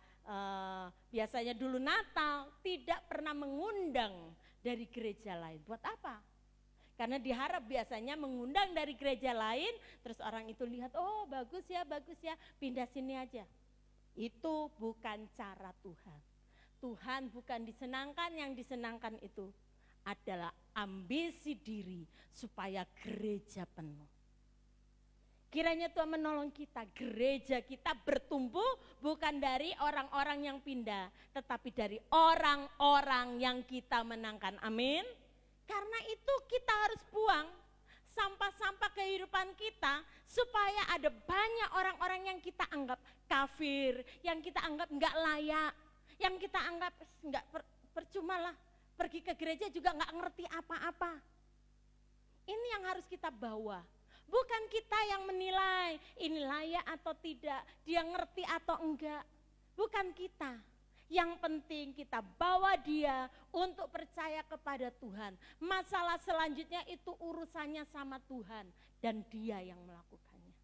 biasanya dulu Natal, tidak pernah mengundang dari gereja lain. Buat apa? Karena diharap biasanya mengundang dari gereja lain, terus orang itu lihat, oh bagus ya, pindah sini aja. Itu bukan cara Tuhan. Tuhan bukan disenangkan, yang disenangkan itu adalah ambisi diri supaya gereja penuh. Kiranya Tuhan menolong kita, gereja kita bertumbuh bukan dari orang-orang yang pindah, tetapi dari orang-orang yang kita menangkan. Amin. Karena itu kita harus buang sampah-sampah kehidupan kita supaya ada banyak orang-orang yang kita anggap kafir, yang kita anggap enggak layak, yang kita anggap enggak percuma lah, pergi ke gereja juga enggak ngerti apa-apa. Ini yang harus kita bawa. Bukan kita yang menilai ini layak atau tidak, dia ngerti atau enggak. Bukan kita. Yang penting kita bawa dia untuk percaya kepada Tuhan. Masalah selanjutnya itu urusannya sama Tuhan dan dia yang melakukannya.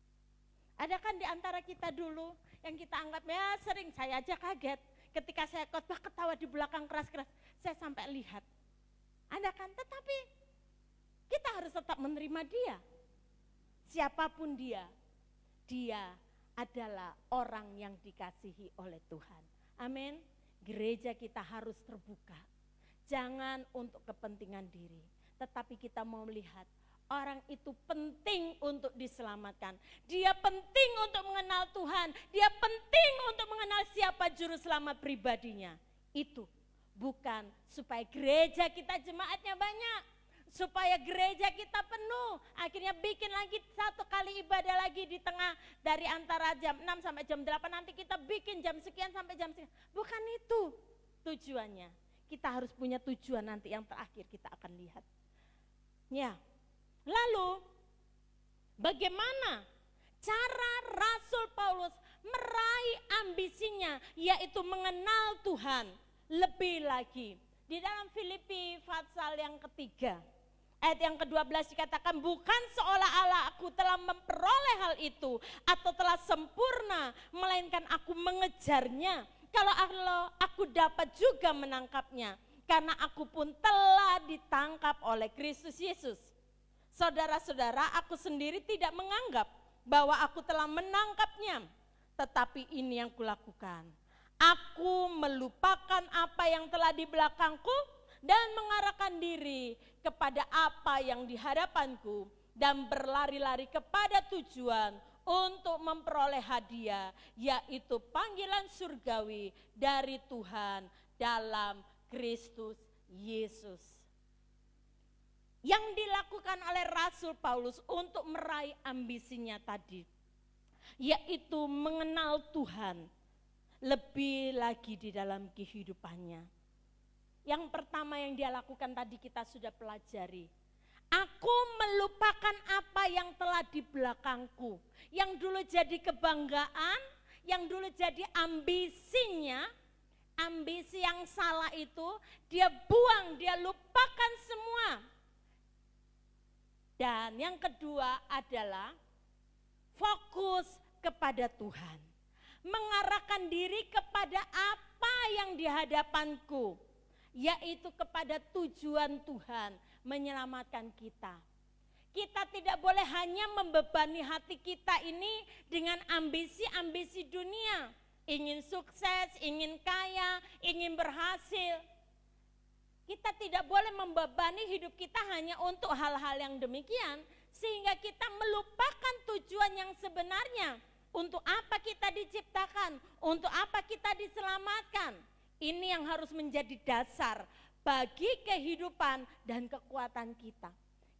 Ada kan di antara kita dulu yang kita anggap ya sering, saya aja kaget ketika saya khotbah ketawa di belakang keras-keras. Saya sampai lihat. Ada kan? Tetapi kita harus tetap menerima dia. Siapapun dia adalah orang yang dikasihi oleh Tuhan. Amin. Gereja kita harus terbuka. Jangan untuk kepentingan diri, tetapi kita mau melihat orang itu penting untuk diselamatkan. Dia penting untuk mengenal Tuhan. Dia penting untuk mengenal siapa juru selamat pribadinya. Itu bukan supaya gereja kita jemaatnya banyak, supaya gereja kita penuh, akhirnya bikin lagi satu kali ibadah lagi di tengah dari antara jam 6 sampai jam 8, nanti kita bikin jam sekian sampai jam sekian. Bukan itu tujuannya. Kita harus punya tujuan nanti yang terakhir kita akan lihat. Ya, lalu bagaimana cara Rasul Paulus meraih ambisinya, yaitu mengenal Tuhan lebih lagi. Di dalam Filipi pasal yang ketiga, ayat yang ke-12 dikatakan, bukan seolah-olah aku telah memperoleh hal itu atau telah sempurna, melainkan aku mengejarnya. Kalau aku dapat juga menangkapnya, karena aku pun telah ditangkap oleh Kristus Yesus. Saudara-saudara, aku sendiri tidak menganggap bahwa aku telah menangkapnya, tetapi ini yang kulakukan. Aku melupakan apa yang telah di belakangku dan mengarahkan diri kepada apa yang di hadapanku dan berlari-lari kepada tujuan untuk memperoleh hadiah, yaitu panggilan surgawi dari Tuhan dalam Kristus Yesus. Yang dilakukan oleh Rasul Paulus untuk meraih ambisinya tadi, yaitu mengenal Tuhan lebih lagi di dalam kehidupannya. Yang pertama yang dia lakukan tadi kita sudah pelajari. Aku melupakan apa yang telah di belakangku. Yang dulu jadi kebanggaan, yang dulu jadi ambisinya, ambisi yang salah itu dia buang, dia lupakan semua. Dan yang kedua adalah fokus kepada Tuhan. Mengarahkan diri kepada apa yang di hadapanku, yaitu kepada tujuan Tuhan menyelamatkan kita. Kita tidak boleh hanya membebani hati kita ini dengan ambisi-ambisi dunia. Ingin sukses, ingin kaya, ingin berhasil. Kita tidak boleh membebani hidup kita hanya untuk hal-hal yang demikian, sehingga kita melupakan tujuan yang sebenarnya. Untuk apa kita diciptakan? Untuk apa kita diselamatkan? Ini yang harus menjadi dasar bagi kehidupan dan kekuatan kita.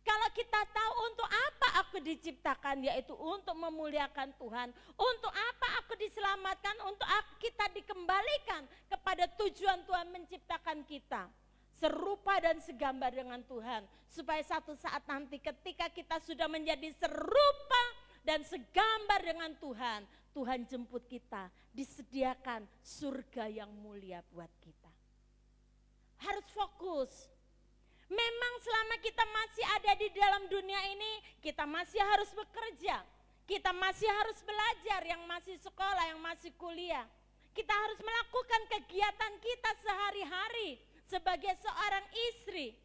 Kalau kita tahu untuk apa aku diciptakan, yaitu untuk memuliakan Tuhan. Untuk apa aku diselamatkan? Untuk kita dikembalikan kepada tujuan Tuhan menciptakan kita. Serupa dan segambar dengan Tuhan. Supaya satu saat nanti ketika kita sudah menjadi serupa dan segambar dengan Tuhan, Tuhan jemput kita, disediakan surga yang mulia buat kita. Harus fokus. Memang selama kita masih ada di dalam dunia ini, kita masih harus bekerja. Kita masih harus belajar, yang masih sekolah, yang masih kuliah. Kita harus melakukan kegiatan kita sehari-hari sebagai seorang istri.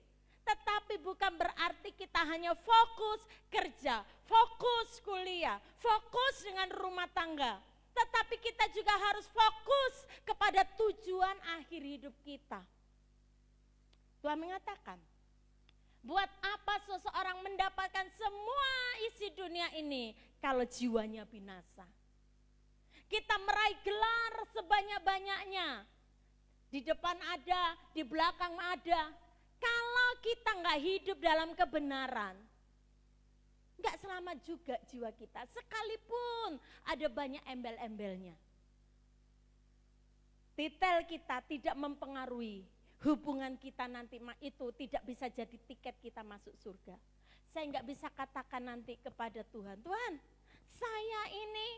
Tetapi bukan berarti kita hanya fokus kerja, fokus kuliah, fokus dengan rumah tangga. Tetapi kita juga harus fokus kepada tujuan akhir hidup kita. Tuhan mengatakan, buat apa seseorang mendapatkan semua isi dunia ini kalau jiwanya binasa? Kita meraih gelar sebanyak-banyaknya. Di depan ada, di belakang ada. Kalau kita nggak hidup dalam kebenaran, nggak selamat juga jiwa kita. Sekalipun ada banyak embel-embelnya. Titel kita tidak mempengaruhi hubungan kita nanti, itu tidak bisa jadi tiket kita masuk surga. Saya nggak bisa katakan nanti kepada Tuhan, Tuhan, saya ini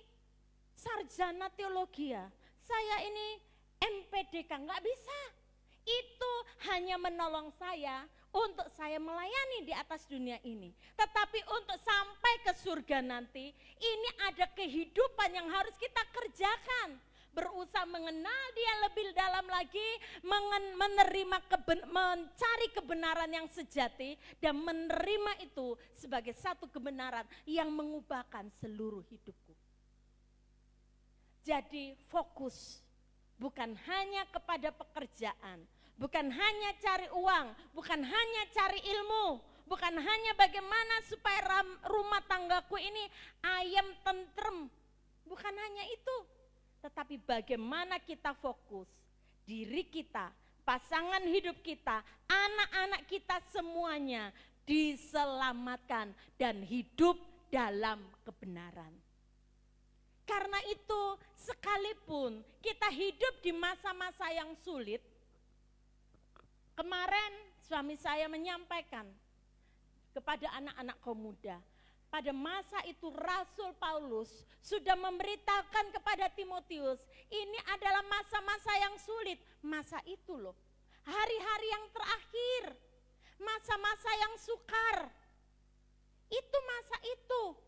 sarjana teologi ya, saya ini MPDK, nggak bisa. Itu hanya menolong saya untuk saya melayani di atas dunia ini. Tetapi untuk sampai ke surga nanti, ini ada kehidupan yang harus kita kerjakan. Berusaha mengenal dia lebih dalam lagi, mencari kebenaran yang sejati, dan menerima itu sebagai satu kebenaran yang mengubahkan seluruh hidupku. Jadi fokus. Bukan hanya kepada pekerjaan, bukan hanya cari uang, bukan hanya cari ilmu, bukan hanya bagaimana supaya rumah tanggaku ini ayam tentrem, bukan hanya itu. Tetapi bagaimana kita fokus, diri kita, pasangan hidup kita, anak-anak kita semuanya diselamatkan dan hidup dalam kebenaran. Karena itu sekalipun kita hidup di masa-masa yang sulit, kemarin suami saya menyampaikan kepada anak-anak kaum muda, pada masa itu Rasul Paulus sudah memberitakan kepada Timotius, ini adalah masa-masa yang sulit, masa itu loh, hari-hari yang terakhir, masa-masa yang sukar, itu masa itu.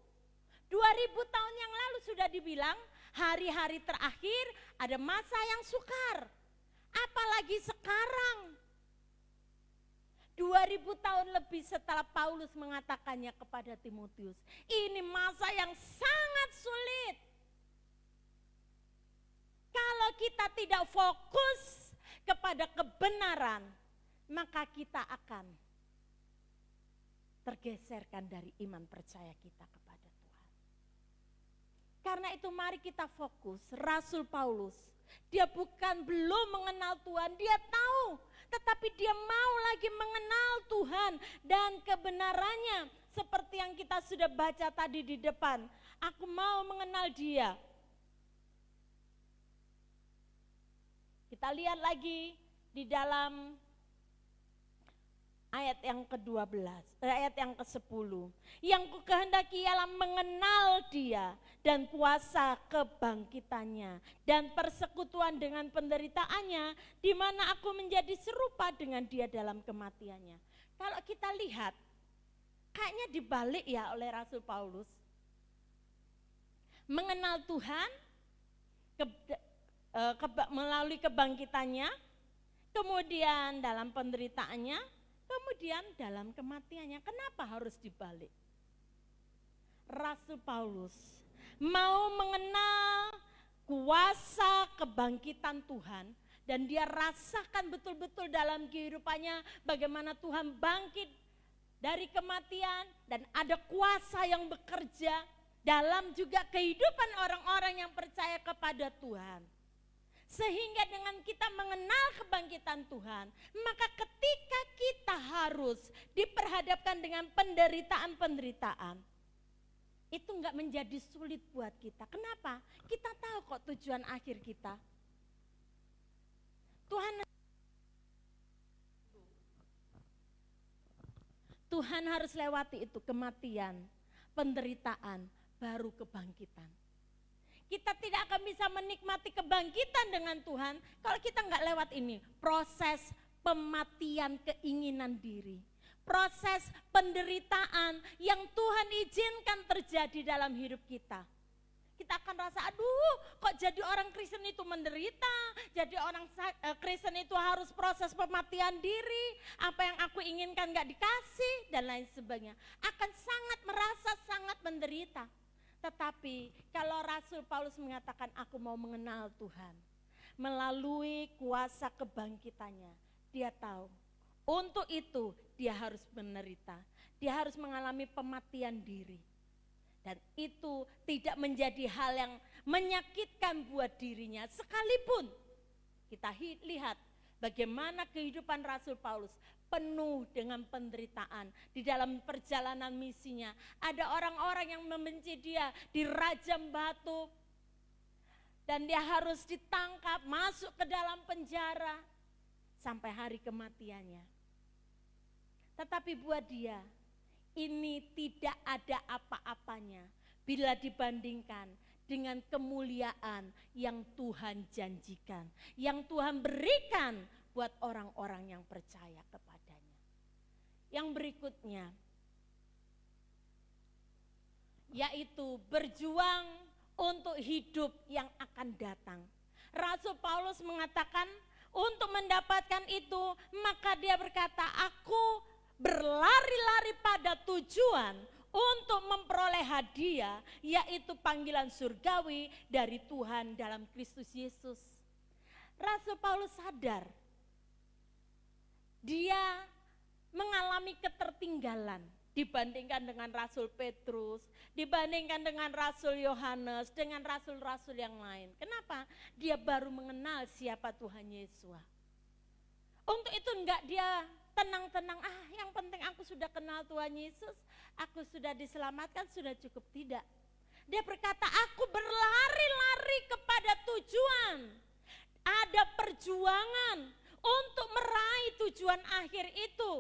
2000 tahun yang lalu sudah dibilang hari-hari terakhir ada masa yang sukar. Apalagi sekarang. 2000 tahun lebih setelah Paulus mengatakannya kepada Timotius. Ini masa yang sangat sulit. Kalau kita tidak fokus kepada kebenaran, maka kita akan tergeserkan dari iman percaya kita kepada Tuhan. Karena itu mari kita fokus. Rasul Paulus, dia belum mengenal Tuhan, dia tahu, tetapi dia mau lagi mengenal Tuhan dan kebenarannya. Seperti yang kita sudah baca tadi di depan, aku mau mengenal dia. Kita lihat lagi di dalam ayat yang ke-12, ayat yang ke-10. Yang ku kehendaki ialah mengenal dia dan kuasa kebangkitannya dan persekutuan dengan penderitaannya, di mana aku menjadi serupa dengan dia dalam kematiannya. Kalau kita lihat, kayaknya dibalik ya oleh Rasul Paulus. Mengenal Tuhan melalui kebangkitannya, kemudian dalam penderitaannya, kemudian dalam kematiannya. Kenapa harus dibalik? Rasul Paulus mau mengenal kuasa kebangkitan Tuhan, dan dia rasakan betul-betul dalam kehidupannya bagaimana Tuhan bangkit dari kematian dan ada kuasa yang bekerja dalam juga kehidupan orang-orang yang percaya kepada Tuhan. Sehingga dengan kita mengenal kebangkitan Tuhan, maka ketika kita harus diperhadapkan dengan penderitaan-penderitaan, itu enggak menjadi sulit buat kita. Kenapa? Kita tahu kok tujuan akhir kita. Tuhan harus lewati itu, kematian, penderitaan, baru kebangkitan. Kita tidak akan bisa menikmati kebangkitan dengan Tuhan kalau kita nggak lewat ini, proses pematian keinginan diri. Proses penderitaan yang Tuhan izinkan terjadi dalam hidup kita. Kita akan rasa, aduh kok jadi orang Kristen itu menderita, jadi orang Kristen itu harus proses pematian diri, apa yang aku inginkan gak dikasih dan lain sebagainya. Akan sangat merasa sangat menderita. Tetapi kalau Rasul Paulus mengatakan aku mau mengenal Tuhan, melalui kuasa kebangkitannya, dia tahu untuk itu dia harus menderita, dia harus mengalami pematian diri. Dan itu tidak menjadi hal yang menyakitkan buat dirinya. Sekalipun kita lihat bagaimana kehidupan Rasul Paulus penuh dengan penderitaan. Di dalam perjalanan misinya ada orang-orang yang membenci dia, dirajam batu. Dan dia harus ditangkap, masuk ke dalam penjara sampai hari kematiannya. Tetapi buat dia, ini tidak ada apa-apanya bila dibandingkan dengan kemuliaan yang Tuhan janjikan, yang Tuhan berikan buat orang-orang yang percaya kepadanya. Yang berikutnya, yaitu berjuang untuk hidup yang akan datang. Rasul Paulus mengatakan untuk mendapatkan itu, maka dia berkata, aku berlari-lari pada tujuan untuk memperoleh hadiah, yaitu panggilan surgawi dari Tuhan dalam Kristus Yesus. Rasul Paulus sadar dia mengalami ketertinggalan dibandingkan dengan Rasul Petrus, dibandingkan dengan Rasul Yohanes, dengan rasul-rasul yang lain. Kenapa? Dia baru mengenal siapa Tuhan Yesus. Untuk itu enggak dia tenang-tenang, yang penting aku sudah kenal Tuhan Yesus, aku sudah diselamatkan, sudah cukup. Tidak. Dia berkata, aku berlari-lari kepada tujuan. Ada perjuangan untuk meraih tujuan akhir itu.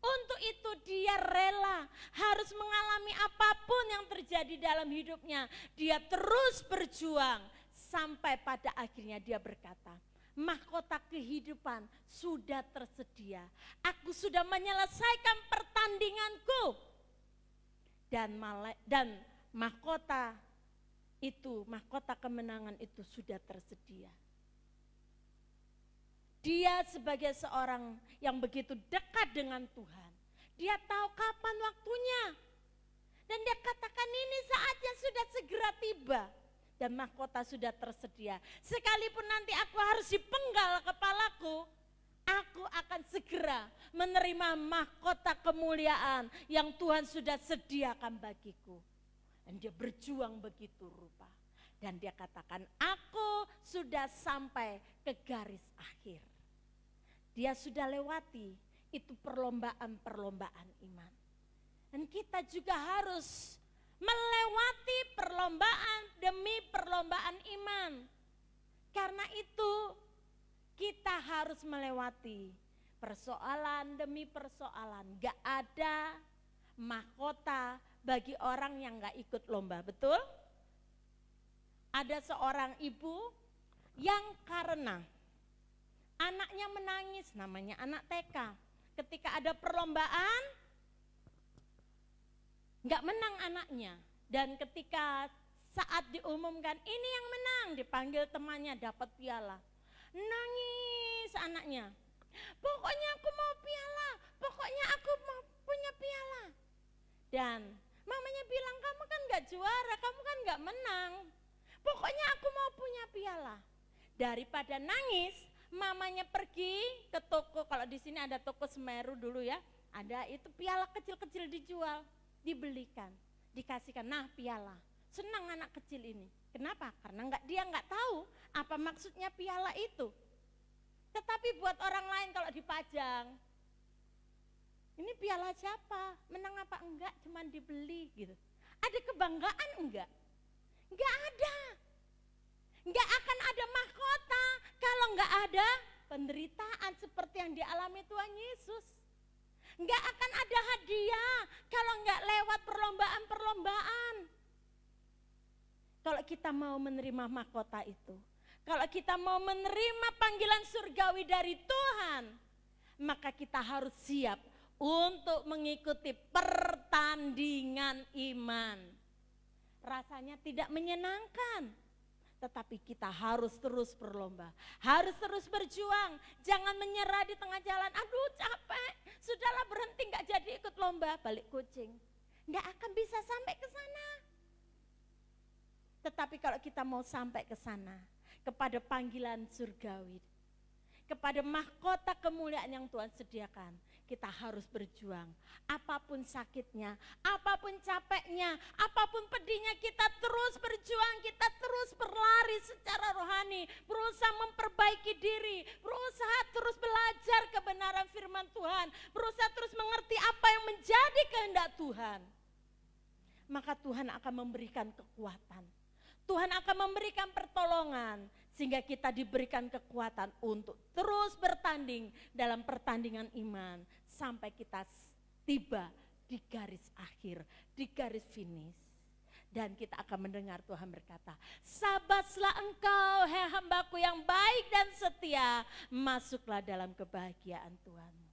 Untuk itu dia rela harus mengalami apapun yang terjadi dalam hidupnya. Dia terus berjuang sampai pada akhirnya dia berkata, mahkota kehidupan sudah tersedia. Aku sudah menyelesaikan pertandinganku. Dan mahkota itu, mahkota kemenangan itu sudah tersedia. Dia sebagai seorang yang begitu dekat dengan Tuhan, dia tahu kapan waktunya. Dan dia katakan ini saatnya sudah segera tiba. Dan mahkota sudah tersedia. Sekalipun nanti aku harus dipenggal kepalaku, aku akan segera menerima mahkota kemuliaan yang Tuhan sudah sediakan bagiku. Dan dia berjuang begitu rupa. Dan dia katakan, aku sudah sampai ke garis akhir. Dia sudah lewati itu perlombaan-perlombaan iman. Dan kita juga harus melewati perlombaan demi perlombaan iman. Karena itu kita harus melewati persoalan demi persoalan. Gak ada mahkota bagi orang yang gak ikut lomba, betul? Ada seorang ibu yang karena anaknya menangis, namanya anak TK. Ketika ada perlombaan, gak menang anaknya. Dan ketika saat diumumkan ini yang menang, dipanggil temannya dapat piala. Nangis anaknya. Pokoknya aku mau piala, pokoknya aku mau punya piala. Dan mamanya bilang, kamu kan gak juara, kamu kan gak menang. Pokoknya aku mau punya piala. Daripada nangis, mamanya pergi ke toko, kalau di sini ada toko Semeru dulu ya, ada itu piala kecil-kecil dijual, dibelikan, dikasihkan, nah piala. Senang anak kecil ini. Kenapa? Karena dia nggak tahu apa maksudnya piala itu. Tetapi buat orang lain kalau dipajang, ini piala siapa? Menang apa enggak? Cuman dibeli gitu. Ada kebanggaan enggak? Enggak ada. Enggak akan ada mahkota kalau enggak ada penderitaan seperti yang dialami Tuhan Yesus. Enggak akan ada hadiah kalau enggak lewat perlombaan-perlombaan. Kalau kita mau menerima mahkota itu, kalau kita mau menerima panggilan surgawi dari Tuhan, maka kita harus siap untuk mengikuti pertandingan iman. Rasanya tidak menyenangkan, tetapi kita harus terus berlomba, harus terus berjuang. Jangan menyerah di tengah jalan, aduh capek, sudahlah berhenti, gak jadi ikut lomba, balik kucing. Gak akan bisa sampai ke sana. Tetapi kalau kita mau sampai ke sana, kepada panggilan surgawi, kepada mahkota kemuliaan yang Tuhan sediakan, kita harus berjuang. Apapun sakitnya, apapun capeknya, apapun pedihnya, kita terus berjuang, kita terus berlari secara rohani, berusaha memperbaiki diri, berusaha terus belajar kebenaran firman Tuhan, berusaha terus mengerti apa yang menjadi kehendak Tuhan. Maka Tuhan akan memberikan kekuatan. Tuhan akan memberikan pertolongan sehingga kita diberikan kekuatan untuk terus bertanding dalam pertandingan iman sampai kita tiba di garis akhir, di garis finish. Dan kita akan mendengar Tuhan berkata, sabatlah engkau hai hambaku yang baik dan setia, masuklah dalam kebahagiaan Tuhanmu.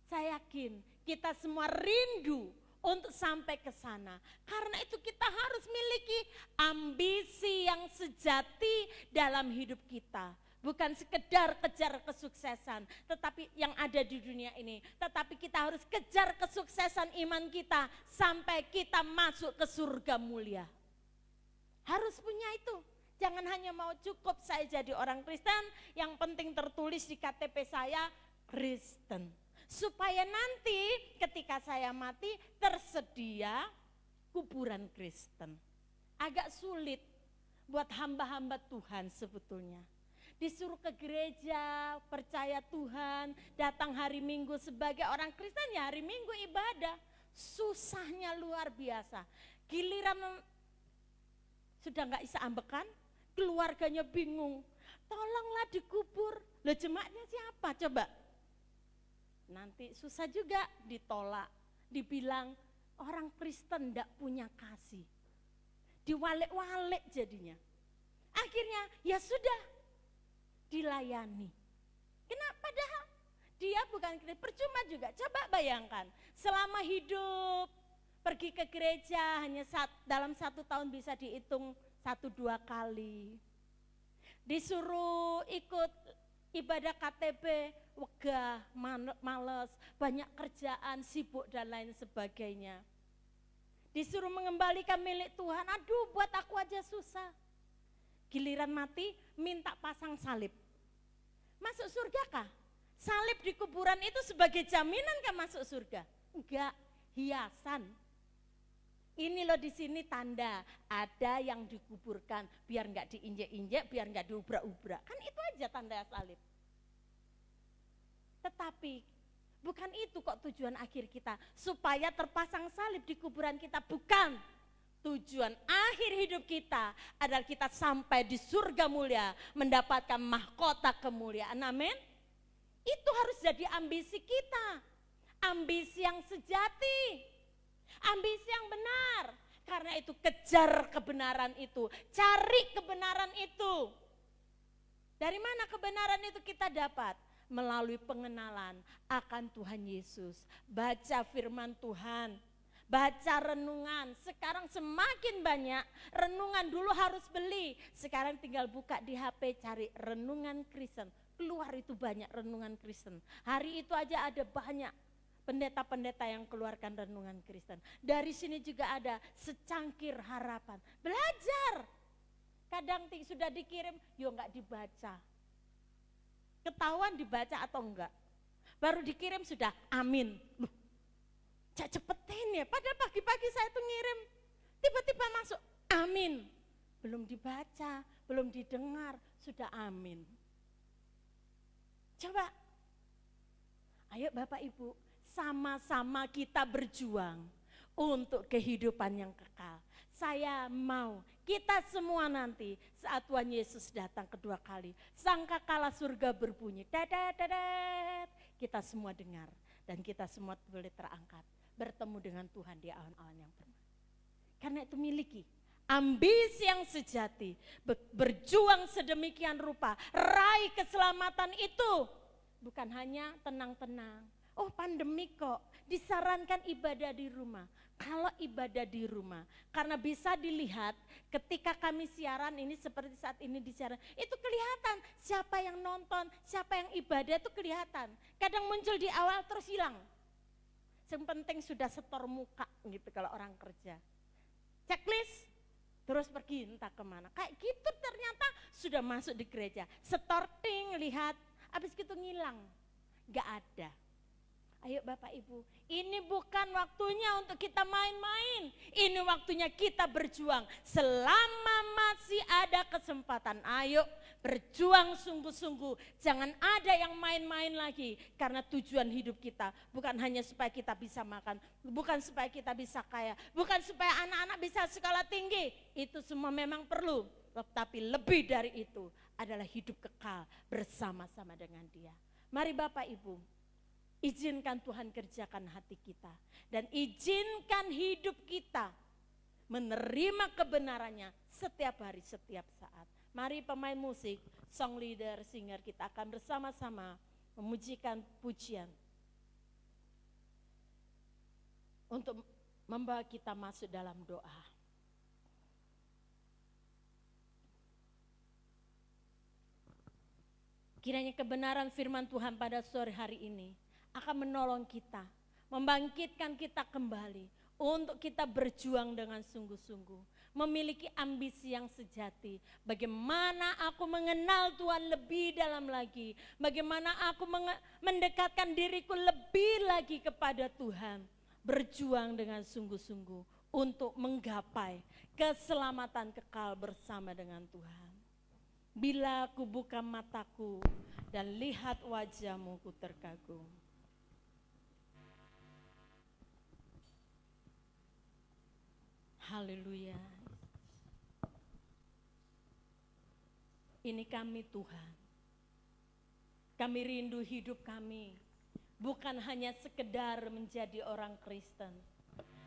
Saya yakin kita semua rindu untuk sampai ke sana. Karena itu kita harus miliki ambisi yang sejati dalam hidup kita. Bukan sekedar kejar kesuksesan, tetapi yang ada di dunia ini. Tetapi kita harus kejar kesuksesan iman kita sampai kita masuk ke surga mulia. Harus punya itu. Jangan hanya mau cukup saya jadi orang Kristen, yang penting tertulis di KTP saya Kristen. Supaya nanti ketika saya mati tersedia kuburan Kristen. Agak sulit buat hamba-hamba Tuhan sebetulnya. Disuruh ke gereja, percaya Tuhan, datang hari Minggu sebagai orang Kristen, ya hari Minggu ibadah. Susahnya luar biasa. Giliran sudah gak bisa ambekan, keluarganya bingung. Tolonglah dikubur. Loh jemaatnya siapa coba? Nanti susah juga ditolak, dibilang orang Kristen tidak punya kasih. Diwalek-walek jadinya. Akhirnya ya sudah dilayani. Kenapa? Padahal dia bukan Kristen, percuma juga. Coba bayangkan, selama hidup pergi ke gereja hanya dalam 1 tahun bisa dihitung 1-2 kali. Disuruh ikut ibadah KTP, wegah, males, banyak kerjaan, sibuk dan lain sebagainya. Disuruh mengembalikan milik Tuhan, aduh buat aku aja susah. Giliran mati minta pasang salib. Masuk surga kah? Salib di kuburan itu sebagai jaminan kah masuk surga? Enggak, hiasan. Ini loh di sini tanda ada yang dikuburkan biar enggak diinjek-injek, biar enggak diubrak-ubrak. Kan itu aja tanda salib. Tetapi bukan itu kok tujuan akhir kita, supaya terpasang salib di kuburan kita, bukan. Tujuan akhir hidup kita adalah kita sampai di surga mulia, mendapatkan mahkota kemuliaan. Amin. Itu harus jadi ambisi kita. Ambisi yang sejati. Ambisi yang benar. Karena itu kejar kebenaran itu, cari kebenaran itu. Dari mana kebenaran itu kita dapat? Melalui pengenalan akan Tuhan Yesus, baca firman Tuhan, baca renungan. Sekarang semakin banyak renungan, dulu harus beli, sekarang tinggal buka di HP cari renungan Kristen. Keluar itu banyak renungan Kristen. Hari itu aja ada banyak pendeta-pendeta yang keluarkan renungan Kristen. Dari sini juga ada secangkir harapan. Belajar. Kadang sudah dikirim, yo enggak dibaca. Ketahuan dibaca atau enggak. Baru dikirim sudah amin. Loh, cepetin ya, padahal pagi-pagi saya tuh ngirim. Tiba-tiba masuk amin. Belum dibaca, belum didengar, sudah amin. Coba, ayo Bapak Ibu, sama-sama kita berjuang untuk kehidupan yang kekal. Saya mau kita semua nanti saat Tuhan Yesus datang kedua kali, sangkakala surga berbunyi, dadat, kita semua dengar dan kita semua boleh terangkat bertemu dengan Tuhan di awan-awan yang permai. Karena itu miliki ambisi yang sejati, berjuang sedemikian rupa, raih keselamatan itu. Bukan hanya tenang-tenang, oh pandemi kok, disarankan ibadah di rumah. Kalau ibadah di rumah, karena bisa dilihat ketika kami siaran ini seperti saat ini di siaran, itu kelihatan siapa yang nonton, siapa yang ibadah itu kelihatan. Kadang muncul di awal terus hilang. Yang penting sudah setor muka gitu kalau orang kerja. Checklist, terus pergi entah kemana. Kayak gitu ternyata sudah masuk di gereja. Setorting, lihat, habis gitu ngilang. Gak ada. Ayo Bapak Ibu, ini bukan waktunya untuk kita main-main. Ini waktunya kita berjuang. Selama masih ada kesempatan, ayo berjuang sungguh-sungguh. Jangan ada yang main-main lagi. Karena tujuan hidup kita bukan hanya supaya kita bisa makan, bukan supaya kita bisa kaya, bukan supaya anak-anak bisa sekolah tinggi. Itu semua memang perlu. Tetapi lebih dari itu adalah hidup kekal bersama-sama dengan Dia. Mari Bapak Ibu, izinkan Tuhan kerjakan hati kita. Dan izinkan hidup kita menerima kebenarannya setiap hari, setiap saat. Mari pemain musik, song leader, singer, kita akan bersama-sama memujikan pujian. Untuk membawa kita masuk dalam doa. Kiranya kebenaran firman Tuhan pada sore hari ini akan menolong kita, membangkitkan kita kembali untuk kita berjuang dengan sungguh-sungguh, memiliki ambisi yang sejati. Bagaimana aku mengenal Tuhan lebih dalam lagi, bagaimana aku mendekatkan diriku lebih lagi kepada Tuhan, berjuang dengan sungguh-sungguh untuk menggapai keselamatan kekal bersama dengan Tuhan. Bila ku buka mataku dan lihat wajah-Mu, ku terkagum. Haleluya. Ini kami Tuhan. Kami rindu hidup kami bukan hanya sekedar menjadi orang Kristen,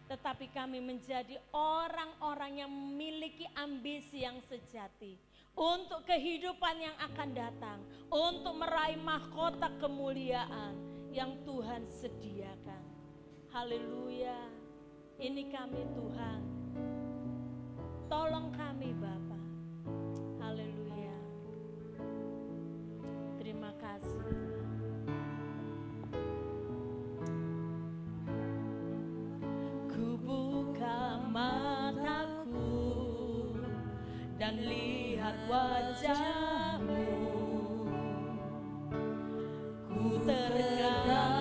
tetapi kami menjadi orang-orang yang memiliki ambisi yang sejati untuk kehidupan yang akan datang, untuk meraih mahkota kemuliaan yang Tuhan sediakan. Haleluya. Ini kami Tuhan. Tolong kami Bapa. Haleluya. Terima kasih. Ku buka mataku dan lihat wajah-Mu. Ku terkagum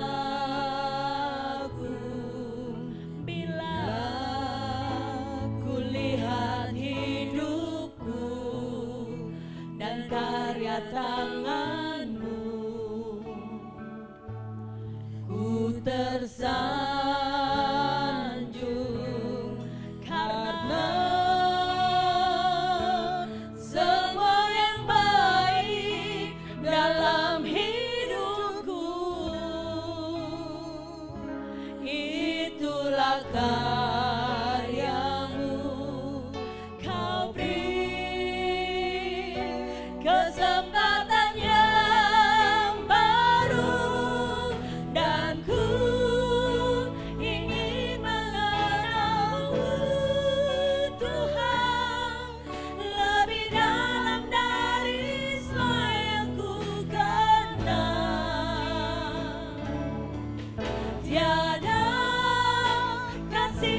bila ku lihat hidupku dan karya tangan-Mu. Ku tersanjung karena semua yang baik dalam hidupku. Itulah karya-Mu. Kau beri kesempatan yang baru dan ku ingin mengenal-Mu Tuhan lebih dalam dari semua yang ku kenal. Tiada kasih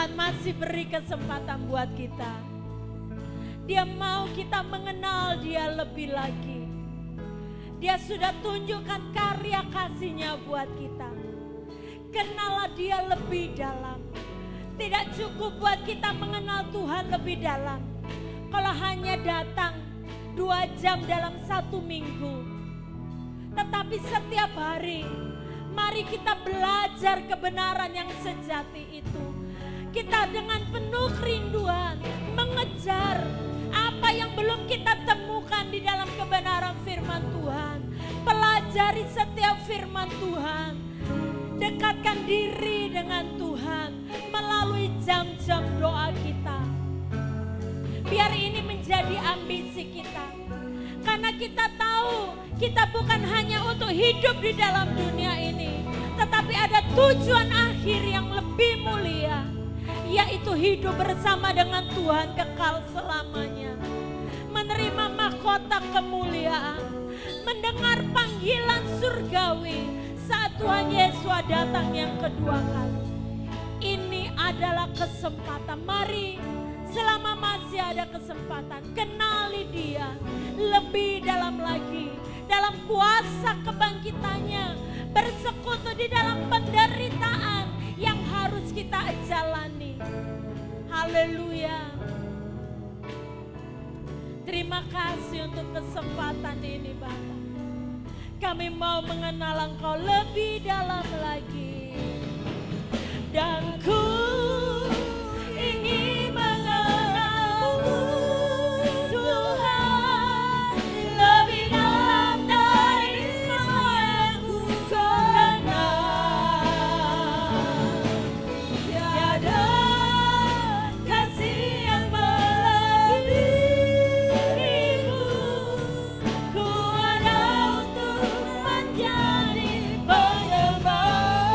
Tuhan masih beri kesempatan buat kita. Dia mau kita mengenal Dia lebih lagi. Dia sudah tunjukkan karya kasih-Nya buat kita. Kenallah Dia lebih dalam. Tidak cukup buat kita mengenal Tuhan lebih dalam kalau hanya datang 2 jam dalam 1 minggu. Tetapi setiap hari, mari kita belajar kebenaran yang sejati itu. Kita dengan penuh kerinduan mengejar apa yang belum kita temukan di dalam kebenaran firman Tuhan. Pelajari setiap firman Tuhan. Dekatkan diri dengan Tuhan melalui jam-jam doa kita. Biar ini menjadi ambisi kita. Karena kita tahu kita bukan hanya untuk hidup di dalam dunia ini, tetapi ada tujuan akhir yang lebih mulia, yaitu hidup bersama dengan Tuhan kekal selamanya. Menerima mahkota kemuliaan, mendengar panggilan surgawi saat Tuhan Yesus datang yang kedua kali. Ini adalah kesempatan. Mari selama masih ada kesempatan, kenali Dia lebih dalam lagi. Dalam kuasa kebangkitannya, bersekutu di dalam penderitaan yang harus kita jalani. Haleluya. Terima kasih untuk kesempatan ini Bapak. Kami mau mengenal Engkau lebih dalam lagi. Dan ku ingin mengenal-Mu Tuhan lebih dalam dari semua yang ku kenal. Tiada kasih yang melebihimu. Ku ada untuk menjadi penyembahmu.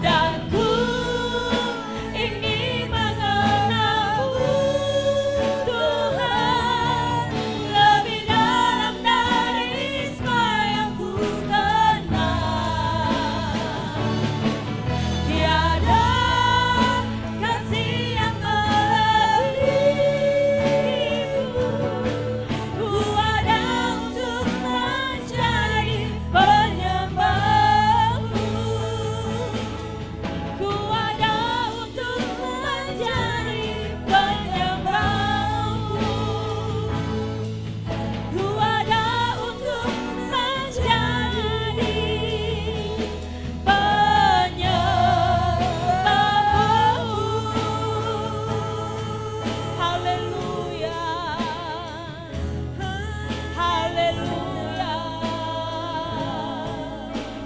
Dan ku ingin mengenal-Mu Tuhan lebih dalam dari semua yang ku kenal. Tiada kasih yang melebihimu. Ku ada untuk menjadi penyembahmu. Ku ada untuk menjadi penyembahmu. Ku ada untuk menjadi penyembahmu. Haleluya. Haleluya.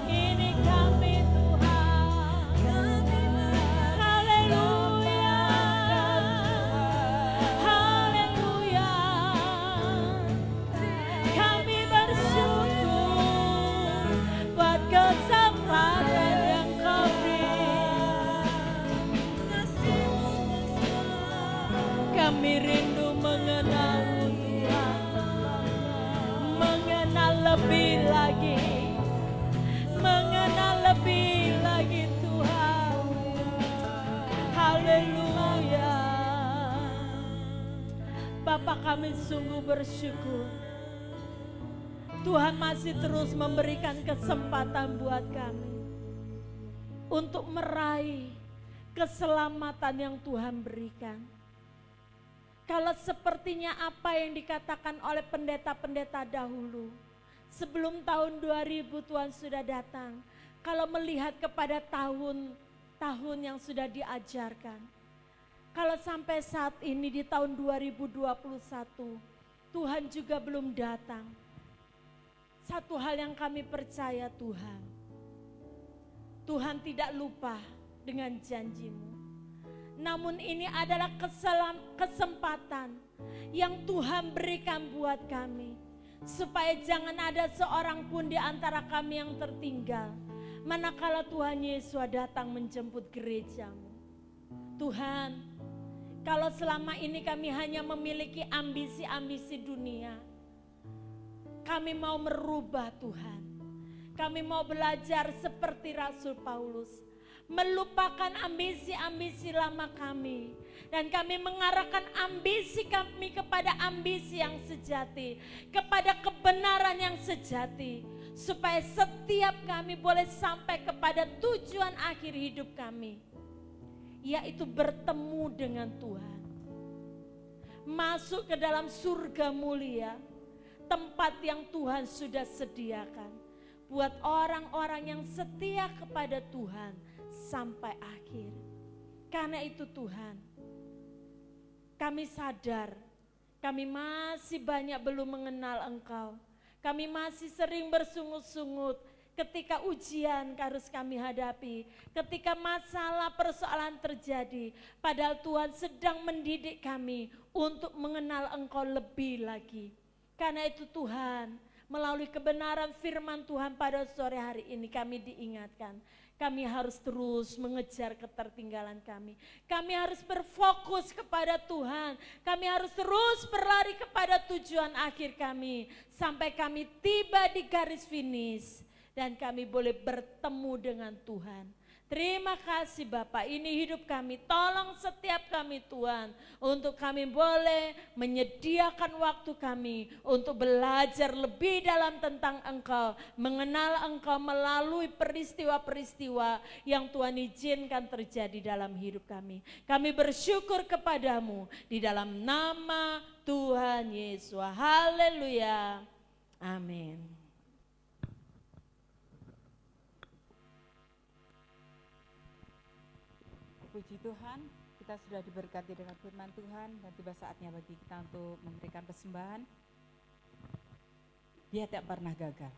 Ini kami Tuhan. Haleluya. Haleluya. Kami bersyukur buat kesempatan yang Kau beri. Kami rindu mengenal-Mu Tuhan, mengenal lebih lagi, mengenal lebih lagi Tuhan. Haleluya. Bapak, kami sungguh bersyukur Tuhan masih terus memberikan kesempatan buat kami untuk meraih keselamatan yang Tuhan berikan. Kalau sepertinya apa yang dikatakan oleh pendeta-pendeta dahulu, sebelum tahun 2000 Tuhan sudah datang. Kalau melihat kepada tahun-tahun yang sudah diajarkan, kalau sampai saat ini di tahun 2021 Tuhan juga belum datang. Satu hal yang kami percaya Tuhan tidak lupa dengan janji-Mu. Namun ini adalah kesempatan yang Tuhan berikan buat kami. Supaya jangan ada seorang pun di antara kami yang tertinggal. Manakala Tuhan Yesus datang menjemput gereja-Mu. Tuhan, kalau selama ini kami hanya memiliki ambisi-ambisi dunia, kami mau merubah Tuhan. Kami mau belajar seperti Rasul Paulus. melupakan ambisi-ambisi lama kami. Dan kami mengarahkan ambisi kami kepada ambisi yang sejati, kepada kebenaran yang sejati, supaya setiap kami boleh sampai kepada tujuan akhir hidup kami, yaitu bertemu dengan Tuhan. Masuk ke dalam surga mulia, tempat yang Tuhan sudah sediakan buat orang-orang yang setia kepada Tuhan sampai akhir. Karena itu Tuhan, kami sadar kami masih banyak belum mengenal Engkau. Kami masih sering bersungut-sungut ketika ujian harus kami hadapi, ketika masalah persoalan terjadi. Padahal Tuhan sedang mendidik kami untuk mengenal Engkau lebih lagi. Karena itu Tuhan, melalui kebenaran firman Tuhan pada sore hari ini kami diingatkan, kami harus terus mengejar ketertinggalan kami. Kami harus berfokus kepada Tuhan. Kami harus terus berlari kepada tujuan akhir kami, sampai kami tiba di garis finish dan kami boleh bertemu dengan Tuhan. Terima kasih Bapak, ini hidup kami, tolong setiap kami Tuhan, untuk kami boleh menyediakan waktu kami untuk belajar lebih dalam tentang Engkau, mengenal Engkau melalui peristiwa-peristiwa yang Tuhan izinkan terjadi dalam hidup kami. Kami bersyukur kepadamu di dalam nama Tuhan Yesus. Haleluya. Amin. Puji Tuhan, kita sudah diberkati dengan firman Tuhan dan tiba saatnya bagi kita untuk memberikan persembahan. Dia tak pernah gagal.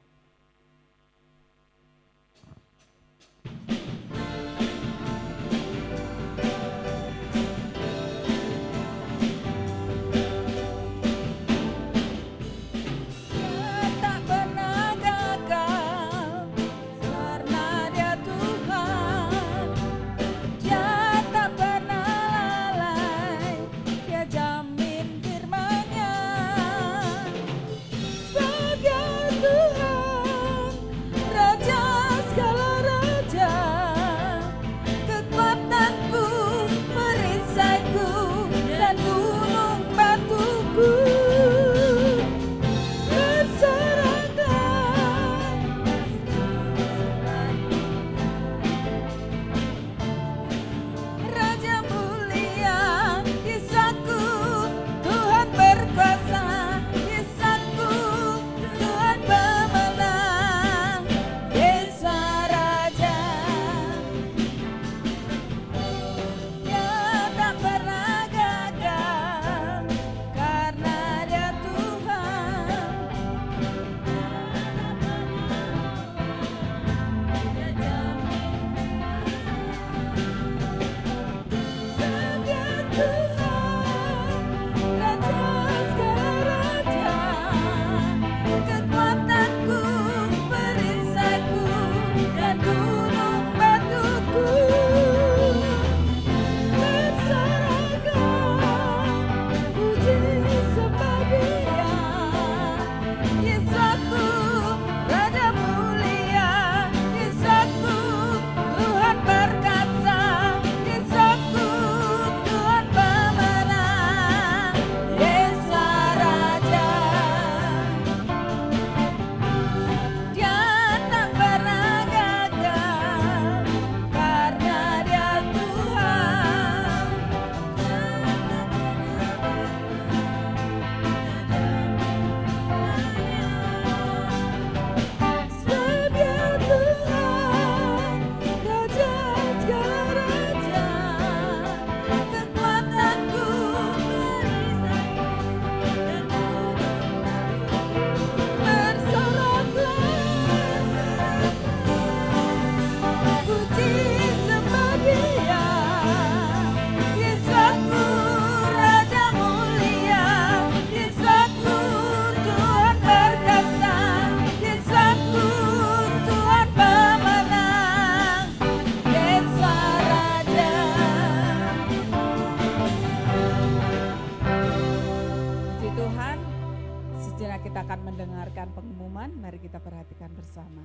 Kita akan mendengarkan pengumuman, mari kita perhatikan bersama.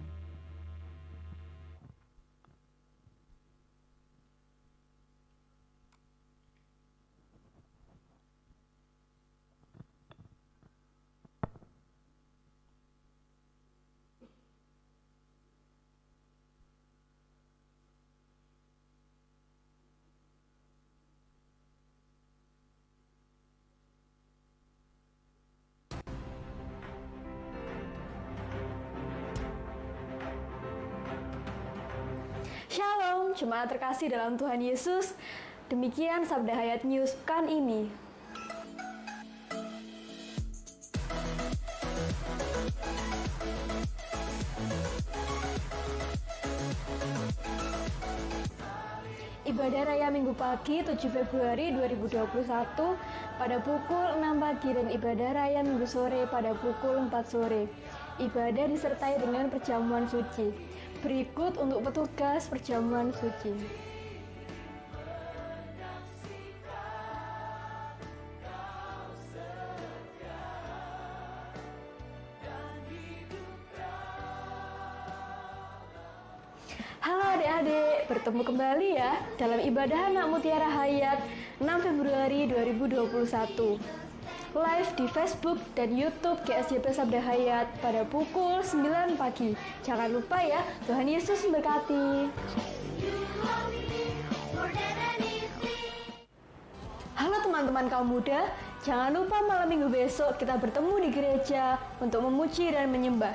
Shalom, jemaat terkasih dalam Tuhan Yesus. Demikian Sabda Hayat News pekan ini. Ibadah Raya Minggu pagi 7 Februari 2021 pada pukul 6 pagi dan ibadah Raya Minggu sore pada pukul 4 sore. Ibadah disertai dengan perjamuan suci. Berikut untuk petugas perjamuan suci. Halo adik-adik, bertemu kembali ya dalam ibadah Anak Mutiara Hayat 6 Februari 2021. Live di Facebook dan YouTube GSJP Sabda Hayat pada pukul 9 pagi. Jangan lupa ya, Tuhan Yesus memberkati. Halo teman-teman kaum muda, jangan lupa malam minggu besok kita bertemu di gereja untuk memuji dan menyembah.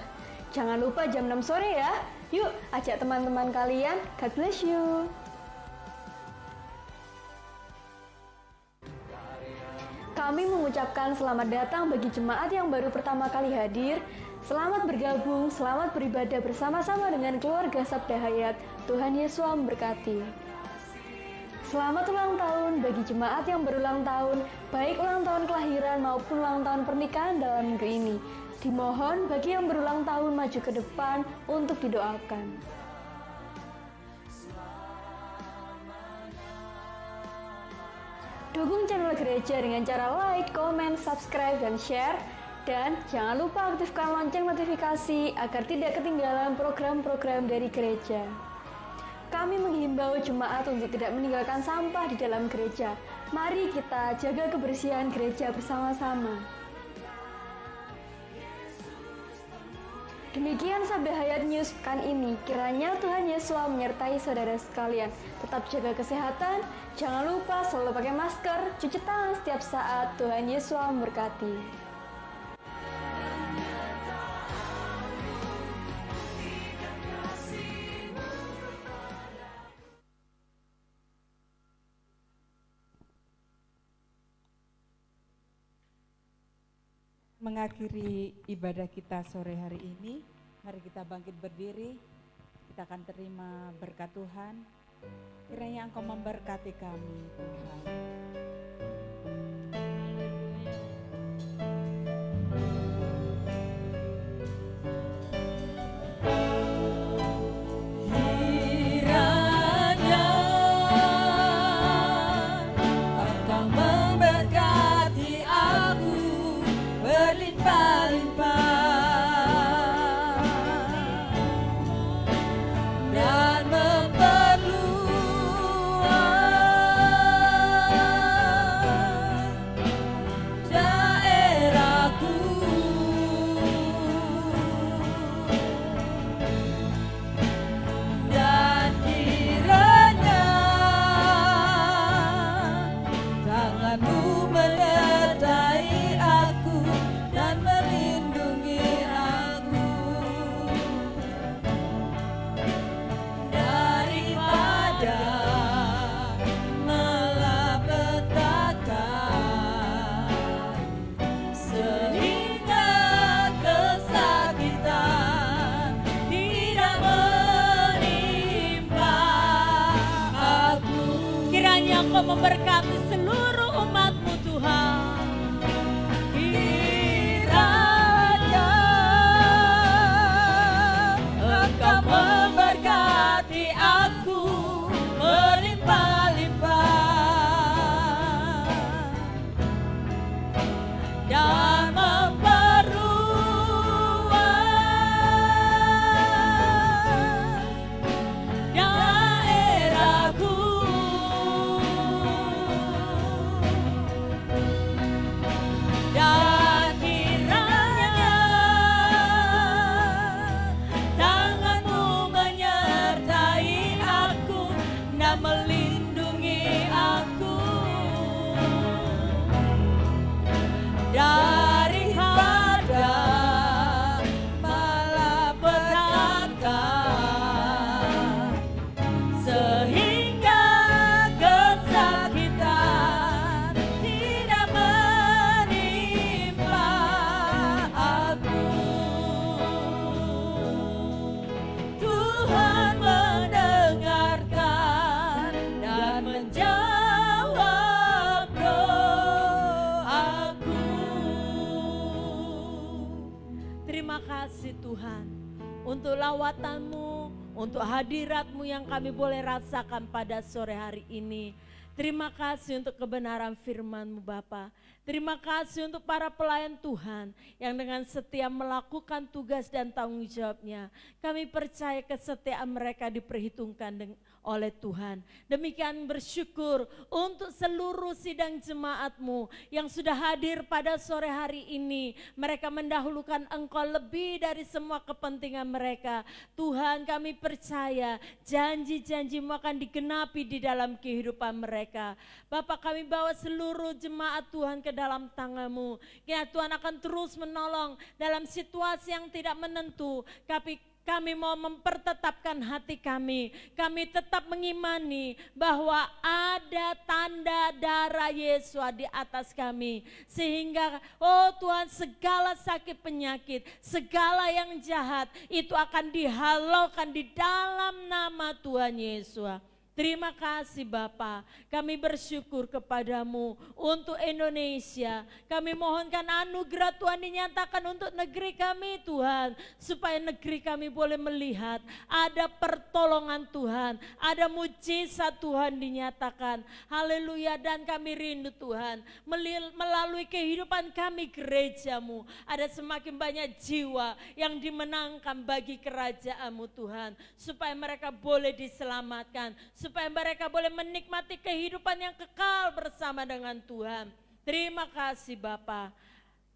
Jangan lupa jam 6 sore ya. Yuk, ajak teman-teman kalian. God bless you. Kami mengucapkan selamat datang bagi jemaat yang baru pertama kali hadir. Selamat bergabung, selamat beribadah bersama-sama dengan keluarga Sabda Hayat. Tuhan Yesus memberkati. Selamat ulang tahun bagi jemaat yang berulang tahun, baik ulang tahun kelahiran maupun ulang tahun pernikahan dalam minggu ini. Dimohon bagi yang berulang tahun maju ke depan untuk didoakan. Dukung channel gereja dengan cara like, comment, subscribe, dan share. Dan jangan lupa aktifkan lonceng notifikasi agar tidak ketinggalan program-program dari gereja. Kami menghimbau jemaat untuk tidak meninggalkan sampah di dalam gereja. Mari kita jaga kebersihan gereja bersama-sama. Demikian Sabda Hayat News pekan ini. Kiranya Tuhan Yesus menyertai saudara sekalian. Tetap jaga kesehatan, jangan lupa selalu pakai masker, cuci tangan setiap saat. Tuhan Yesus memberkati. Mengakhiri ibadah kita sore hari ini, mari kita bangkit berdiri, kita akan terima berkat Tuhan. Kiranya Engkau memberkati kami, Tuhan. Engkau memberkati seluruh umat-Mu Tuhan. Kiranya Engkau memberkati aku melimpah-limpah dan menyertai kasih Tuhan untuk lawatan-Mu, untuk hadirat-Mu yang kami boleh rasakan pada sore hari ini. Terima kasih untuk kebenaran firman-Mu Bapa. Terima kasih untuk para pelayan Tuhan yang dengan setia melakukan tugas dan tanggung jawabnya. Kami percaya kesetiaan mereka diperhitungkan oleh Tuhan. Demikian bersyukur untuk seluruh sidang jemaat-Mu yang sudah hadir pada sore hari ini. Mereka mendahulukan Engkau lebih dari semua kepentingan mereka. Tuhan, kami percaya janji-janji-Mu akan digenapi di dalam kehidupan mereka. Bapak, kami bawa seluruh jemaat Tuhan ke dalam tangan-Mu. Kiranya Tuhan akan terus menolong dalam situasi yang tidak menentu. Kami mau mempertetapkan hati kami. Kami tetap mengimani bahwa ada tanda darah Yesus di atas kami. Sehingga, oh Tuhan, segala sakit penyakit, segala yang jahat, itu akan dihalaukan di dalam nama Tuhan Yesus. Terima kasih Bapa, kami bersyukur kepadamu untuk Indonesia. Kami mohonkan anugerah Tuhan dinyatakan untuk negeri kami Tuhan. Supaya negeri kami boleh melihat ada pertolongan Tuhan, ada mujizat Tuhan dinyatakan. Haleluya, dan kami rindu Tuhan, melalui kehidupan kami gerejamu, ada semakin banyak jiwa yang dimenangkan bagi kerajaan-Mu Tuhan. Supaya mereka boleh diselamatkan, supaya mereka boleh menikmati kehidupan yang kekal bersama dengan Tuhan. Terima kasih Bapa.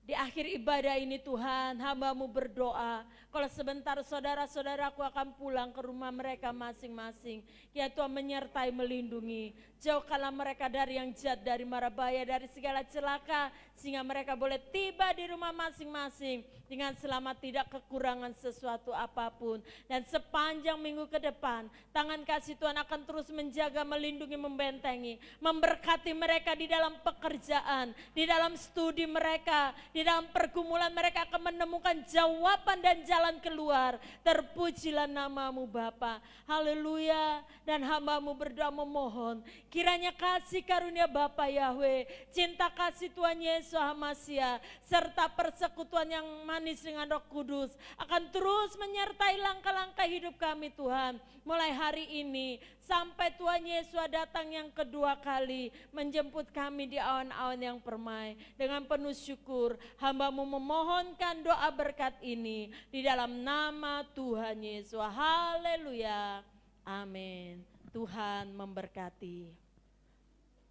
Di akhir ibadah ini Tuhan, hamba-Mu berdoa, kalau sebentar saudara-saudaraku akan pulang ke rumah mereka masing-masing. Ya Tuhan menyertai, melindungi. Jauhkanlah mereka dari yang jahat, dari mara bahaya, dari segala celaka. Sehingga mereka boleh tiba di rumah masing-masing dengan selamat, tidak kekurangan sesuatu apapun. Dan sepanjang minggu ke depan, tangan kasih Tuhan akan terus menjaga, melindungi, membentengi. Memberkati mereka di dalam pekerjaan, di dalam studi mereka, di dalam pergumulan mereka akan menemukan jawaban dan jalan keluar. Terpujilah nama-Mu Bapa. Haleluya. Dan hamba-Mu berdoa memohon, kiranya kasih karunia Bapa Yahweh, cinta kasih Tuhan Yesus Hamasia, serta persekutuan yang manis dengan Roh Kudus akan terus menyertai langkah-langkah hidup kami Tuhan. Mulai hari ini sampai Tuhan Yesus datang yang kedua kali menjemput kami di awan-awan yang permai. Dengan penuh syukur hamba-Mu memohonkan doa berkat ini di dalam nama Tuhan Yesus. Haleluya. Amin. Tuhan memberkati.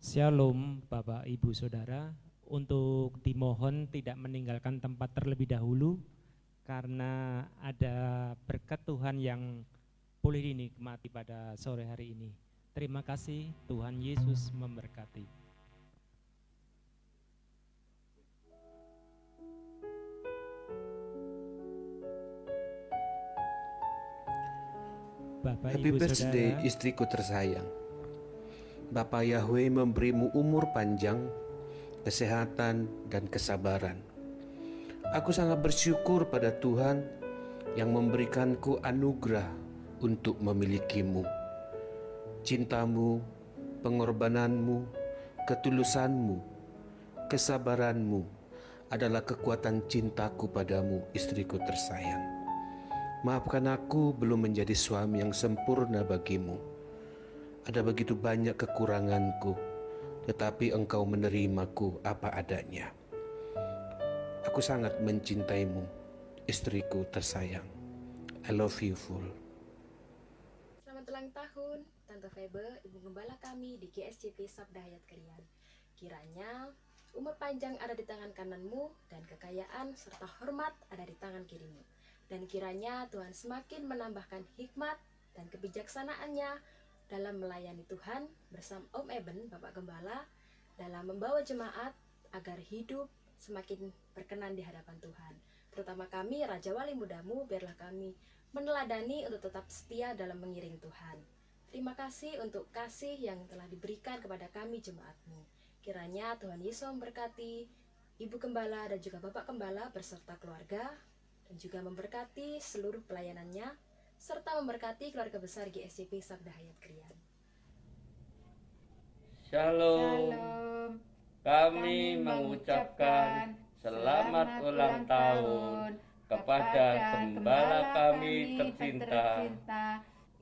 Shalom Bapak Ibu Saudara, untuk dimohon tidak meninggalkan tempat terlebih dahulu karena ada berkat Tuhan yang boleh dinikmati pada sore hari ini. Terima kasih, Tuhan Yesus memberkati. Bapak, Happy Ibu, birthday Saudara, istriku tersayang. Bapa Yahweh memberimu umur panjang, kesehatan dan kesabaran. Aku sangat bersyukur pada Tuhan yang memberikanku anugerah untuk memilikimu. Cintamu, pengorbananmu, ketulusanmu, kesabaranmu adalah kekuatan cintaku padamu, istriku tersayang. Maafkan aku belum menjadi suami yang sempurna bagimu. Ada begitu banyak kekuranganku, tetapi engkau menerimaku apa adanya. Aku sangat mencintaimu, istriku tersayang. I love you full. Selamat ulang tahun, Tante Febe, Ibu Gembala kami di GSCP Sabda Hayat Krian. Kiranya umur panjang ada di tangan kananmu dan kekayaan serta hormat ada di tangan kirimu. Dan kiranya Tuhan semakin menambahkan hikmat dan kebijaksanaannya dalam melayani Tuhan bersama Om Eben, Bapak Gembala, dalam membawa jemaat agar hidup semakin berkenan di hadapan Tuhan. Terutama kami, Raja Wali Mudamu, biarlah kami meneladani untuk tetap setia dalam mengiring Tuhan. Terima kasih untuk kasih yang telah diberikan kepada kami jemaat-Mu. Kiranya Tuhan Yesus memberkati Ibu Gembala dan juga Bapak Gembala beserta keluarga, dan juga memberkati seluruh pelayanannya, serta memberkati keluarga besar GSCP Sabda Hayat Krian. Shalom. Shalom. Kami mengucapkan selamat ulang tahun kepada gembala kami tercinta,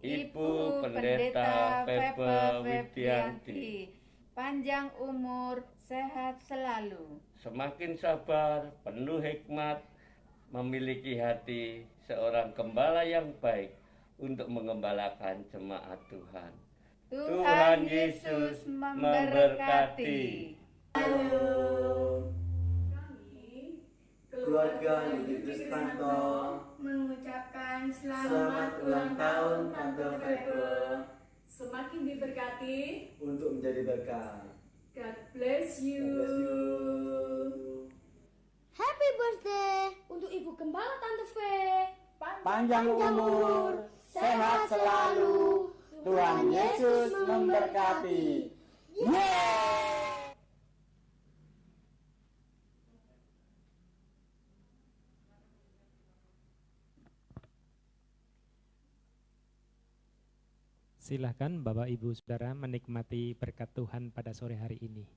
Ibu Pendeta Febe Widianti. Panjang umur, sehat selalu. Semakin sabar, penuh hikmat, memiliki hati seorang gembala yang baik untuk mengembalakan jemaat Tuhan. Tuhan Yesus memberkati. Keluarga Yudi Kristanto mengucapkan selamat ulang tahun Tante Febe, semakin diberkati untuk menjadi berkah. God bless you. God bless you. Happy birthday untuk Ibu Gembala Tante Fe. Panjang umur, sehat selalu. Tuhan Yesus memberkati. Yeay! Silahkan Bapak Ibu Saudara menikmati berkat Tuhan pada sore hari ini.